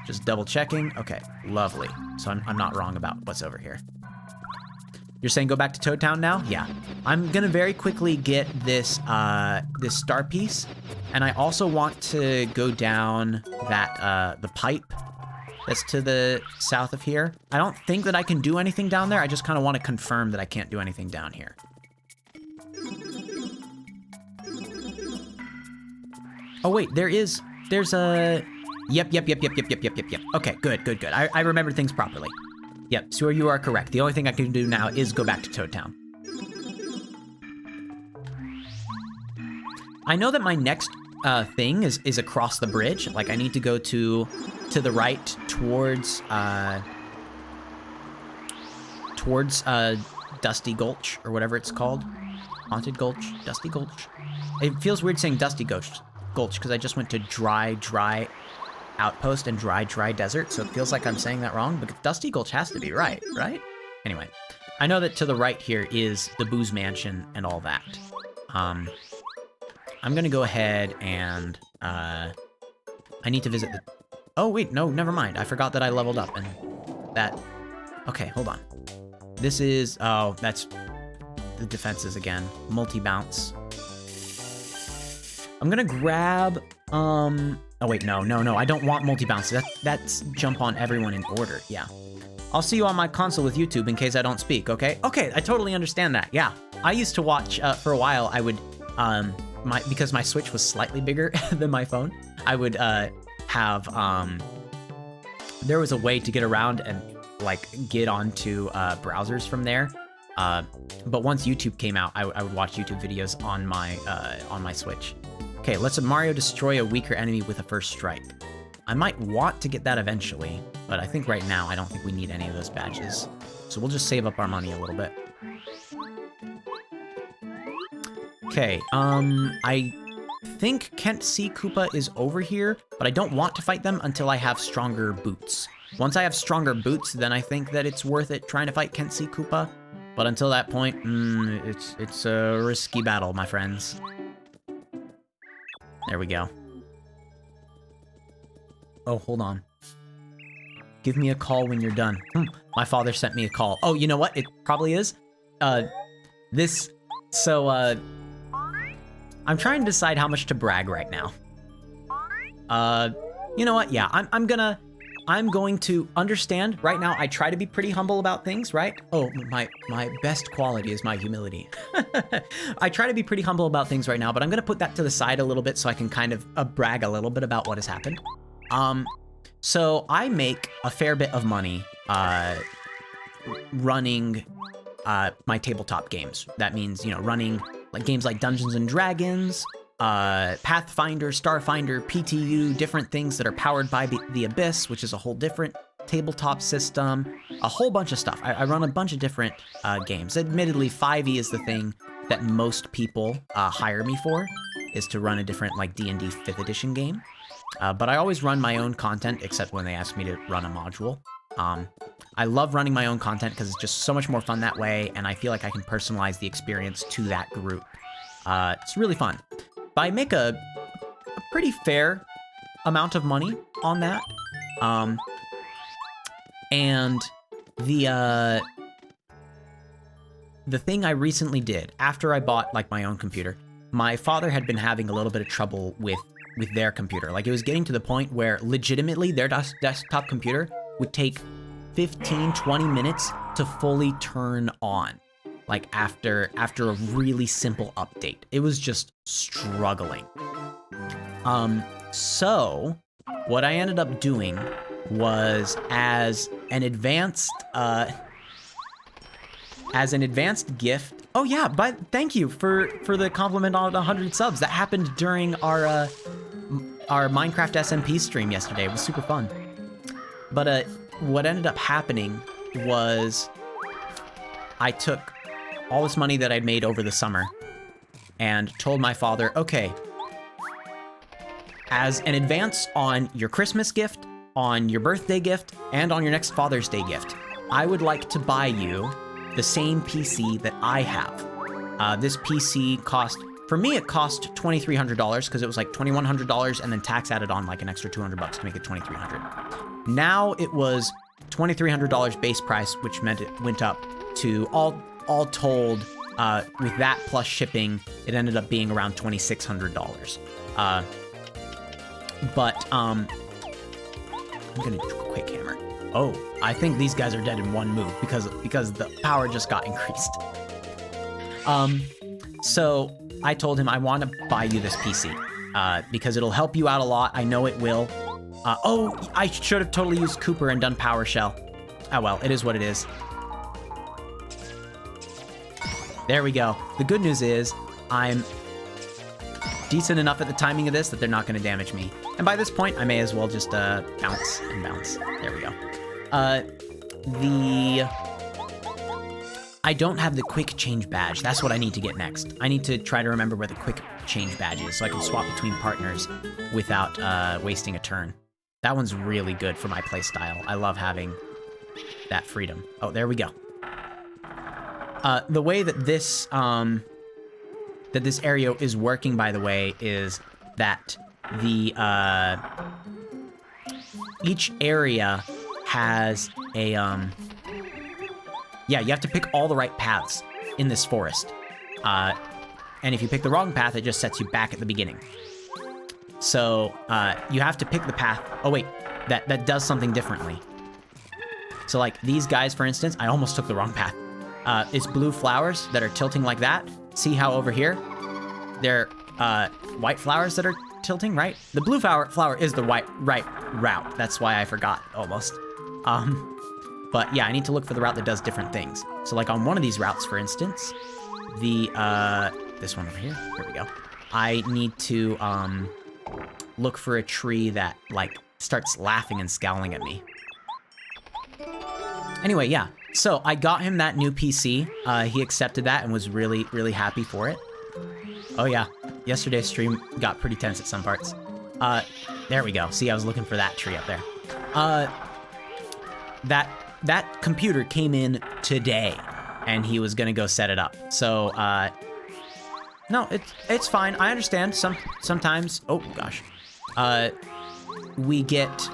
Just double checking. Okay, lovely. So I'm not wrong about what's over here. You're saying go back to Toad Town now? Yeah. I'm gonna very quickly get this this star piece, and I also want to go down that the pipe that's to the south of here. I don't think that I can do anything down there. I just kind of want to confirm that I can't do anything down here. Oh wait, there's a... Yep. Okay, good. I remembered things properly. Yep, so you are correct. The only thing I can do now is go back to Toad Town. I know that my next thing is across the bridge. Like, I need to go to the right towards Dusty Gulch, or whatever it's called. Haunted Gulch? Dusty Gulch? It feels weird saying Dusty Gulch because I just went to dry outpost and dry desert, so it feels like I'm saying that wrong, but Dusty Gulch has to be right? Anyway, I know that to the right here is the Booze Mansion and all that. I'm gonna go ahead and I need to visit the... Oh wait, no, never mind. I forgot that I leveled up and that... Okay, hold on. This is... Oh, that's the defenses again. Multi-bounce. I'm gonna grab... Oh wait, no, I don't want multi-bounce. That's jump on everyone in order, yeah. I'll see you on my console with YouTube in case I don't speak, okay? Okay, I totally understand that, yeah. I used to watch, for a while, I would, because my Switch was slightly bigger than my phone, I would, have, there was a way to get around and, like, get onto, browsers from there. But once YouTube came out, I would watch YouTube videos on my Switch. Okay, let's Mario destroy a weaker enemy with a first strike. I might want to get that eventually, but I think right now I don't think we need any of those badges. So we'll just save up our money a little bit. Okay, I think Kent C. Koopa is over here, but I don't want to fight them until I have stronger boots. Once I have stronger boots, then I think that it's worth it trying to fight Kent C. Koopa. But until that point, it's a risky battle, my friends. There we go. Oh, hold on. Give me a call when you're done. My father sent me a call. Oh, you know what? It probably is. I'm trying to decide how much to brag right now. You know what? Yeah, I'm going to understand. Right now, I try to be pretty humble about things, right? Oh, my best quality is my humility. I try to be pretty humble about things right now, but I'm going to put that to the side a little bit so I can kind of brag a little bit about what has happened. So I make a fair bit of money running my tabletop games. That means, you know, running like games like Dungeons and Dragons, Pathfinder, Starfinder, PTU, different things that are powered by the Abyss, which is a whole different tabletop system, a whole bunch of stuff. I run a bunch of different games. Admittedly, 5e is the thing that most people hire me for, is to run a different like D&D 5th edition game. But I always run my own content, except when they ask me to run a module. I love running my own content because it's just so much more fun that way, and I feel like I can personalize the experience to that group. It's really fun. But I make a pretty fair amount of money on that. And the thing I recently did, after I bought like my own computer, my father had been having a little bit of trouble with their computer. Like, it was getting to the point where legitimately their desktop computer would take 15-20 minutes to fully turn on. Like, after a really simple update. It was just struggling. So what I ended up doing was, as an advanced as an advanced gift. Oh yeah, but thank you for the compliment on 100 subs. That happened during our Minecraft SMP stream yesterday. It was super fun. But what ended up happening was I took all this money that I'd made over the summer and told my father, okay, as an advance on your Christmas gift, on your birthday gift, and on your next Father's Day gift, I would like to buy you the same PC that I have. This PC cost, for me, it cost $2,300 because it was like $2,100 and then tax added on like an extra $200 to make it $2,300. Now it was $2,300 base price, which meant it went up to all told, with that plus shipping, it ended up being around $2,600. But I'm gonna do a quick hammer. Oh, I think these guys are dead in one move because the power just got increased. So I told him I want to buy you this PC because it'll help you out a lot. I know it will. Oh, I should have totally used Cooper and done PowerShell. Oh well, it is what it is. There we go. The good news is I'm decent enough at the timing of this that they're not going to damage me. And by this point, I may as well just bounce and bounce. There we go. I don't have the quick change badge. That's what I need to get next. I need to try to remember where the quick change badge is so I can swap between partners without wasting a turn. That one's really good for my playstyle. I love having that freedom. Oh, there we go. The way that this area is working, by the way, is that each area has a yeah, you have to pick all the right paths in this forest. And if you pick the wrong path, it just sets you back at the beginning. So you have to pick the path. Oh wait, that does something differently. So like these guys, for instance, I almost took the wrong path. It's blue flowers that are tilting like that. See how over here, they're white flowers that are tilting, right? The blue flower is the right route. That's why I forgot almost. But yeah, I need to look for the route that does different things. So like on one of these routes, for instance, this one over here, here we go. I need to look for a tree that like starts laughing and scowling at me. Anyway, yeah. So I got him that new PC. He accepted that and was really, really happy for it. Oh yeah, yesterday's stream got pretty tense at some parts. There we go. See, I was looking for that tree up there. That computer came in today, and he was gonna go set it up. So, no, it's fine. I understand. Sometimes, oh gosh, we get,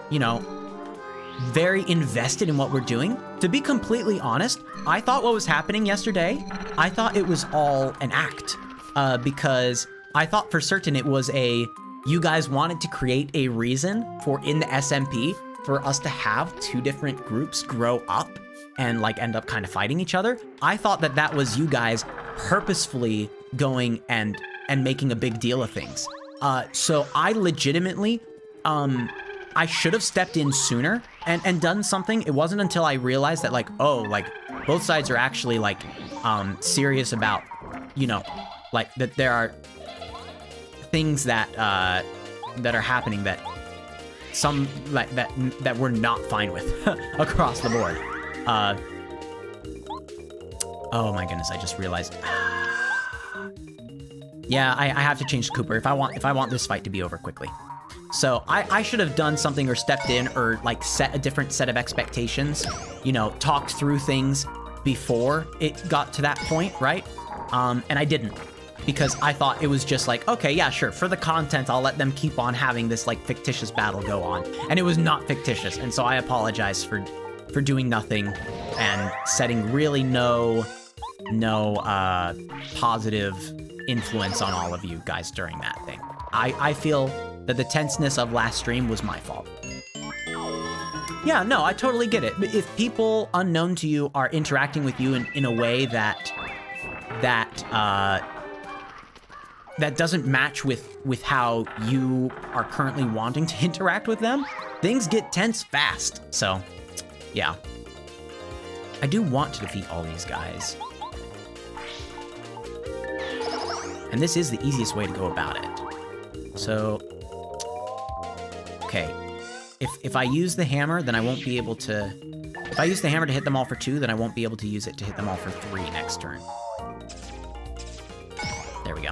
you know, very invested in what we're doing. To be completely honest, I thought what was happening yesterday, I thought it was all an act, because I thought for certain it was you guys wanted to create a reason for in the SMP for us to have two different groups grow up and like end up kind of fighting each other. I thought that was you guys purposefully going and making a big deal of things. So I legitimately, I should have stepped in sooner and done something. It wasn't until I realized that like, oh, like both sides are actually like serious about, you know, like that there are things that are happening that some like that we're not fine with across the board. Oh my goodness, I just realized. Yeah, I have to change Cooper if I want this fight to be over quickly. So I should have done something or stepped in or like set a different set of expectations, you know, talked through things before it got to that point, right? And I didn't, because I thought it was just like, okay, yeah, sure, for the content, I'll let them keep on having this like fictitious battle go on. And it was not fictitious, and so I apologize for doing nothing and setting really no positive influence on all of you guys during that thing. I feel that the tenseness of last stream was my fault. Yeah, no, I totally get it. If people unknown to you are interacting with you in a way that doesn't match with how you are currently wanting to interact with them, things get tense fast. So, yeah. I do want to defeat all these guys. And this is the easiest way to go about it. So, okay. If I use the hammer, then I won't be able to... If I use the hammer to hit them all for 2, then I won't be able to use it to hit them all for 3 next turn. There we go.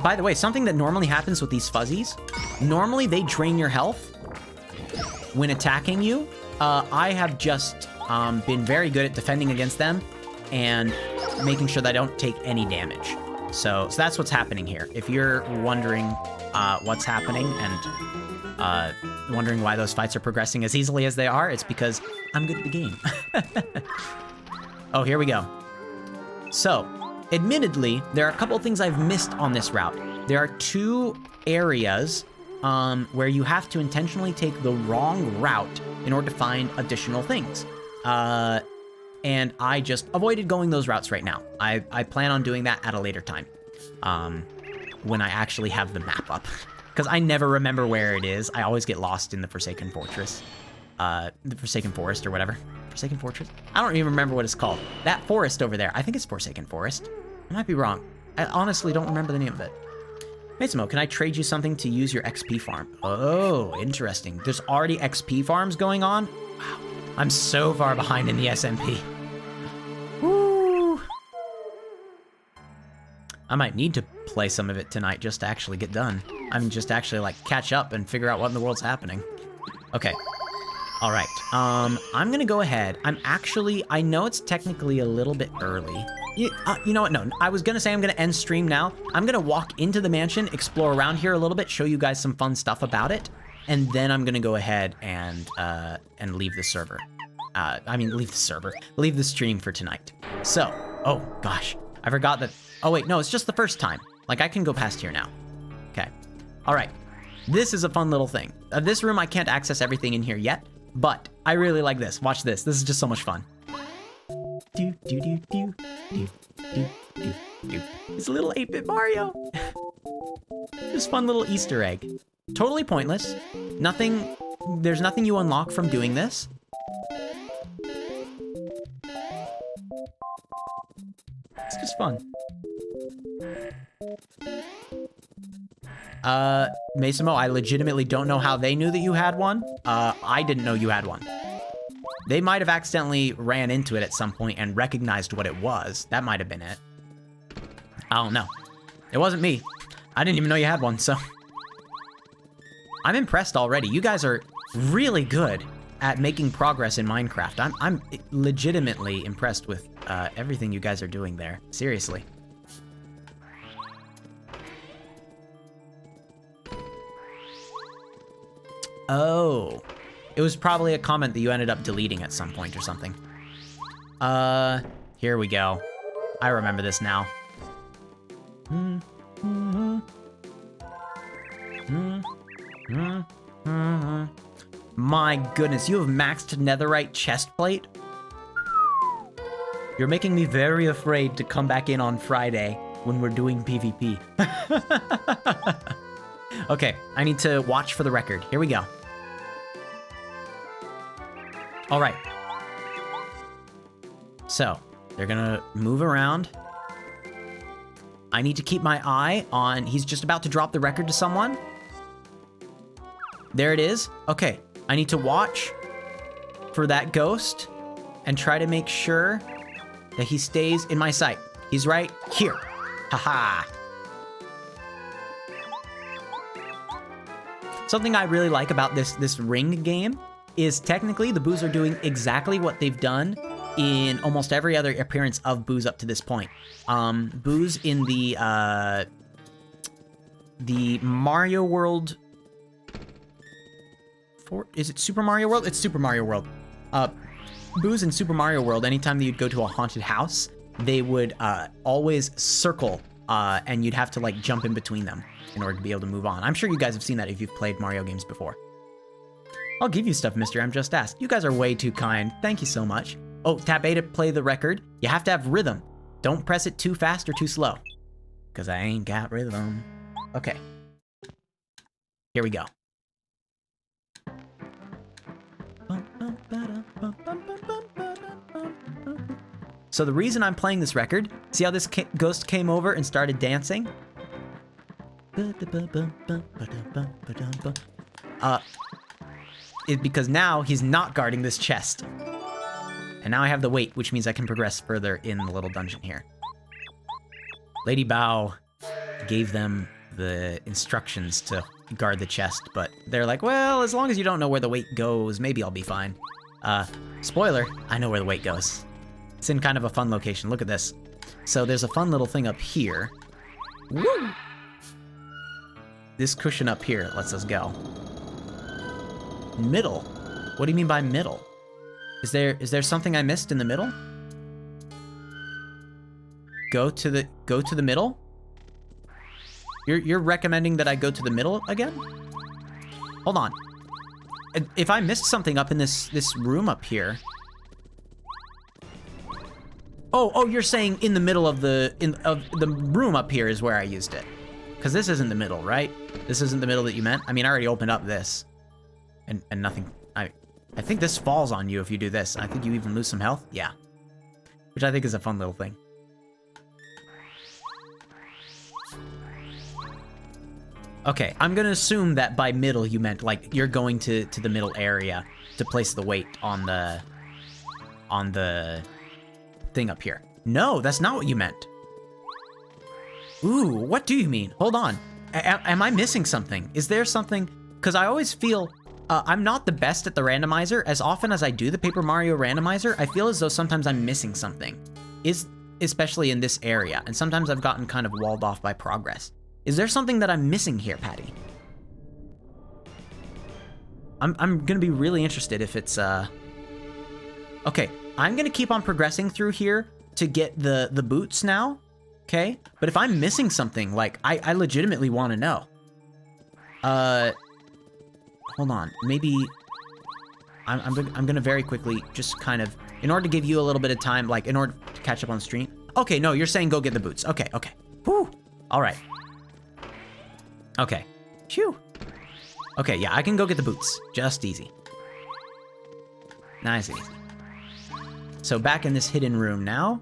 By the way, something that normally happens with these fuzzies, normally they drain your health when attacking you. I have just been very good at defending against them and making sure that I don't take any damage. So that's what's happening here. If you're wondering what's happening and wondering why those fights are progressing as easily as they are, it's because I'm good at the game. Oh, here we go. So, admittedly, there are a couple of things I've missed on this route. There are 2 areas where you have to intentionally take the wrong route in order to find additional things. And I just avoided going those routes right now. I plan on doing that at a later time, when I actually have the map up. Because I never remember where it is. I always get lost in the Forsaken Fortress. The Forsaken Forest or whatever. Forsaken Fortress? I don't even remember what it's called. That forest over there. I think it's Forsaken Forest. I might be wrong. I honestly don't remember the name of it. MrM, can I trade you something to use your XP farm? Oh, interesting. There's already XP farms going on? Wow. I'm so far behind in the SMP. Woo! I might need to play some of it tonight just to actually get done. I mean, just actually, like, catch up and figure out what in the world's happening. Okay. All right. I'm gonna go ahead. I know it's technically a little bit early. You know what? No, I was gonna say I'm gonna end stream now. I'm gonna walk into the mansion, explore around here a little bit, show you guys some fun stuff about it, and then I'm gonna go ahead and leave the server. Leave the stream for tonight. So, oh gosh, I forgot that. Oh wait, no, it's just the first time. Like, I can go past here now. Okay. All right. This is a fun little thing. This room, I can't access everything in here yet, but I really like this. Watch this. This is just so much fun. Do, do, do, do, do, do, do, do. It's a little 8-bit Mario. Just fun little Easter egg. Totally pointless. Nothing, there's nothing you unlock from doing this. It's just fun. MrM, I legitimately don't know how they knew that you had one. I didn't know you had one. They might have accidentally ran into it at some point and recognized what it was. That might have been it. I don't know. It wasn't me. I didn't even know you had one, so. I'm impressed already. You guys are really good at making progress in Minecraft. I'm legitimately impressed with everything you guys are doing there. Seriously. Oh. It was probably a comment that you ended up deleting at some point or something. Here we go. I remember this now. My goodness, you have maxed netherite chestplate? You're making me very afraid to come back in on Friday when we're doing PvP. Okay, I need to watch for the record. Here we go. All right. So, they're gonna move around. I need to keep my eye on... He's just about to drop the record to someone. There it is. Okay, I need to watch for that ghost and try to make sure that he stays in my sight. He's right here. Haha. Something I really like about this ring game is technically the Boos are doing exactly what they've done in almost every other appearance of Boos up to this point. Boos in the Mario World... Is it Super Mario World? It's Super Mario World. Boos in Super Mario World, anytime that you'd go to a haunted house, they would always circle, and you'd have to like jump in between them in order to be able to move on. I'm sure you guys have seen that if you've played Mario games before. I'll give you stuff, MrM, just ask. You guys are way too kind. Thank you so much. Oh, tap A to play the record. You have to have rhythm. Don't press it too fast or too slow. Because I ain't got rhythm. Okay. Here we go. So the reason I'm playing this record, see how this ghost came over and started dancing? Is because now he's not guarding this chest. And now I have the weight, which means I can progress further in the little dungeon here. Lady Bao gave them the instructions to guard the chest, but they're like, well, as long as you don't know where the weight goes, maybe I'll be fine. Spoiler, I know where the weight goes. It's in kind of a fun location. Look at this. So there's a fun little thing up here. Woo! This cushion up here lets us go. Middle? What do you mean by middle? Is there something I missed in the middle? Go to the middle? You're recommending that I go to the middle again? Hold on. If I missed something up in this room up here. Oh, you're saying in the middle of the room up here is where I used it. Because this isn't the middle, right? This isn't the middle that you meant? I mean, I already opened up this. And nothing. I think this falls on you if you do this. I think you even lose some health. Yeah. Which I think is a fun little thing. Okay, I'm gonna assume that by middle you meant like you're going to the middle area to place the weight on the thing up here. No, that's not what you meant. Ooh, what do you mean? Hold on. Am I missing something? Is there something? Because I always feel I'm not the best at the randomizer. As often as I do the Paper Mario randomizer, I feel as though sometimes I'm missing something. Especially in this area, and sometimes I've gotten kind of walled off by progress. Is there something that I'm missing here, Patty? I'm gonna be really interested if it's Okay, I'm gonna keep on progressing through here to get the boots now. Okay, but if I'm missing something, like I legitimately want to know. Hold on, maybe I'm gonna very quickly just kind of, in order to give you a little bit of time, like in order to catch up on the stream. Okay, no, you're saying go get the boots. Okay. Whew. All right. Okay. Phew. Okay, yeah, I can go get the boots. Just easy. Nice and easy. So back in this hidden room now.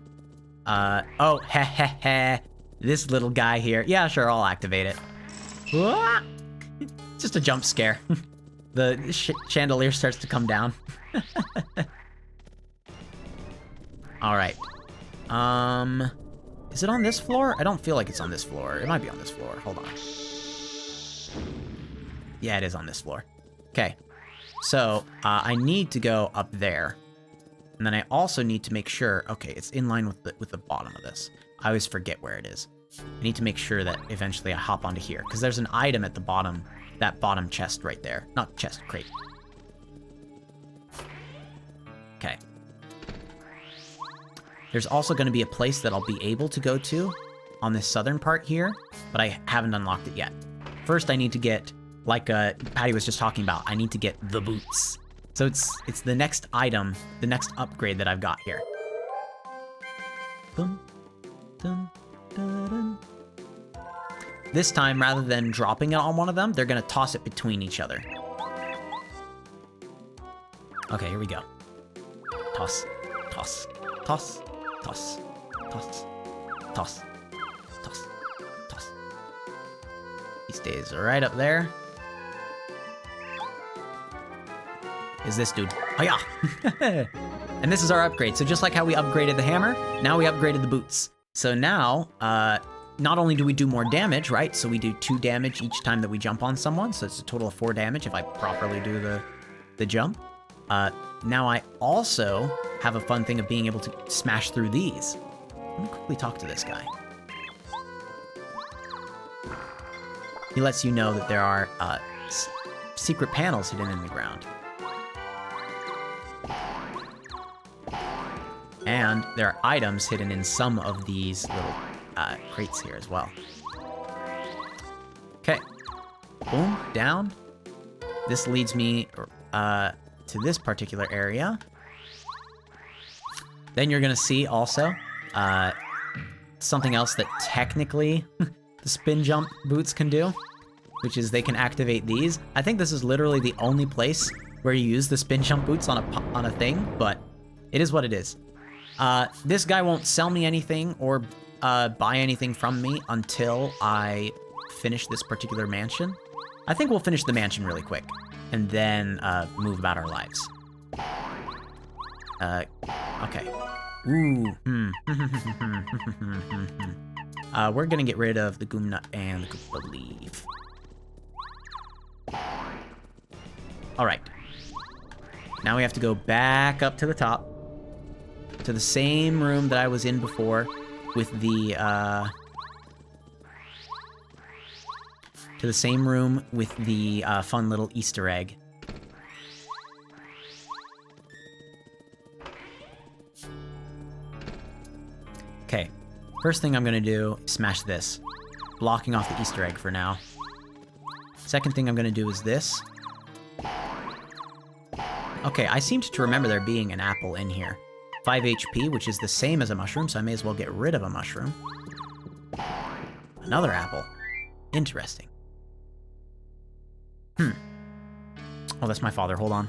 Oh, heh. This little guy here. Yeah, sure, I'll activate it. Just a jump scare. The chandelier starts to come down. All right. Is it on this floor? I don't feel like it's on this floor. It might be on this floor. Hold on. Yeah, it is on this floor. Okay. So, I need to go up there. And then I also need to make sure, okay, it's in line with the bottom of this. I always forget where it is. I need to make sure that eventually I hop onto here, because there's an item at the bottom, that bottom chest right there. Not chest, crate. Okay. There's also going to be a place that I'll be able to go to on this southern part here, but I haven't unlocked it yet. First, I need to get, like Patty was just talking about, I need to get the boots. So it's the next item, the next upgrade that I've got here. Boom, dun, dun, dun. This time, rather than dropping it on one of them, they're gonna toss it between each other. Okay, here we go. Toss, toss, toss, toss, toss, toss, toss, toss. He stays right up there. Is this dude. Oh yeah! And this is our upgrade. So just like how we upgraded the hammer, now we upgraded the boots. So now, not only do we do more damage, right? So we do 2 damage each time that we jump on someone. So it's a total of 4 damage if I properly do the jump. Now I also have a fun thing of being able to smash through these. Let me quickly talk to this guy. He lets you know that there are secret panels hidden in the ground. And there are items hidden in some of these little crates here as well. Okay. Boom, down. This leads me to this particular area. Then you're gonna see also something else that technically the spin jump boots can do, which is they can activate these. I think this is literally the only place where you use the spin jump boots on a thing, but it is what it is. This guy won't sell me anything or buy anything from me until I finish this particular mansion. I think we'll finish the mansion really quick and then move about our lives. Okay. Ooh. We're gonna get rid of the Goom Nut and the Koopa Leaf. Alright. Now we have to go back up to the top. To the same room that I was in before with the, to the same room with the, fun little Easter egg. Okay. First thing I'm gonna do is smash this. Blocking off the Easter egg for now. Second thing I'm gonna do is this. Okay, I seemed to remember there being an apple in here. 5 HP, which is the same as a mushroom, so I may as well get rid of a mushroom. Another apple. Interesting. Oh, that's my father. Hold on.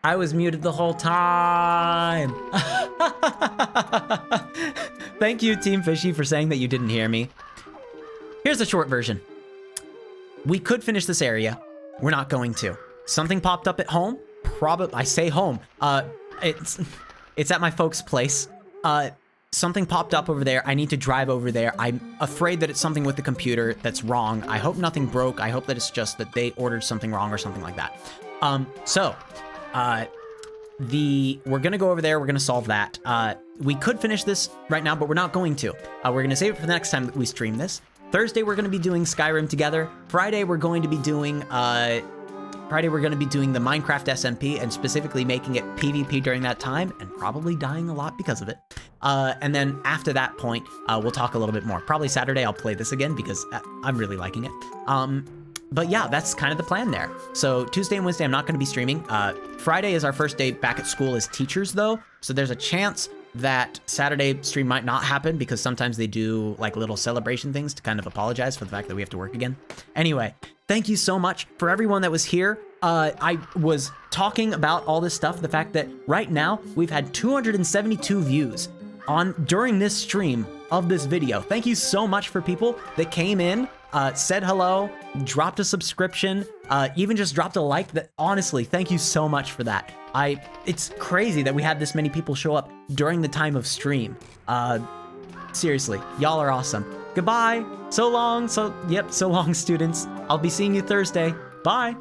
I was muted the whole time. Thank you, Team Fishy, for saying that you didn't hear me. Here's a short version. We could finish this area. We're not going to. Something popped up at home. I say home. It's at my folks' place. Something popped up over there. I need to drive over there. I'm afraid that it's something with the computer that's wrong. I hope nothing broke. I hope that it's just that they ordered something wrong or something like that. We're gonna go over there, we're gonna solve that. We could finish this right now, but we're not going to. We're gonna save it for the next time that we stream this. Thursday, we're gonna be doing Skyrim together. Friday, we're going to be doing, the Minecraft SMP and specifically making it PvP during that time and probably dying a lot because of it. And then after that point, we'll talk a little bit more. Probably Saturday, I'll play this again because I'm really liking it. But yeah, that's kind of the plan there. So Tuesday and Wednesday, I'm not going to be streaming. Friday is our first day back at school as teachers, though. So there's a chance that Saturday stream might not happen because sometimes they do like little celebration things to kind of apologize for the fact that we have to work again. Anyway, thank you so much for everyone that was here. I was talking about all this stuff, the fact that right now we've had 272 views during this stream of this video. Thank you so much for people that came in, said hello, dropped a subscription, even just dropped a like. That honestly, thank you so much for that. It's crazy that we had this many people show up during the time of stream. Seriously, y'all are awesome. Goodbye. So long. So long, students. I'll be seeing you Thursday. Bye.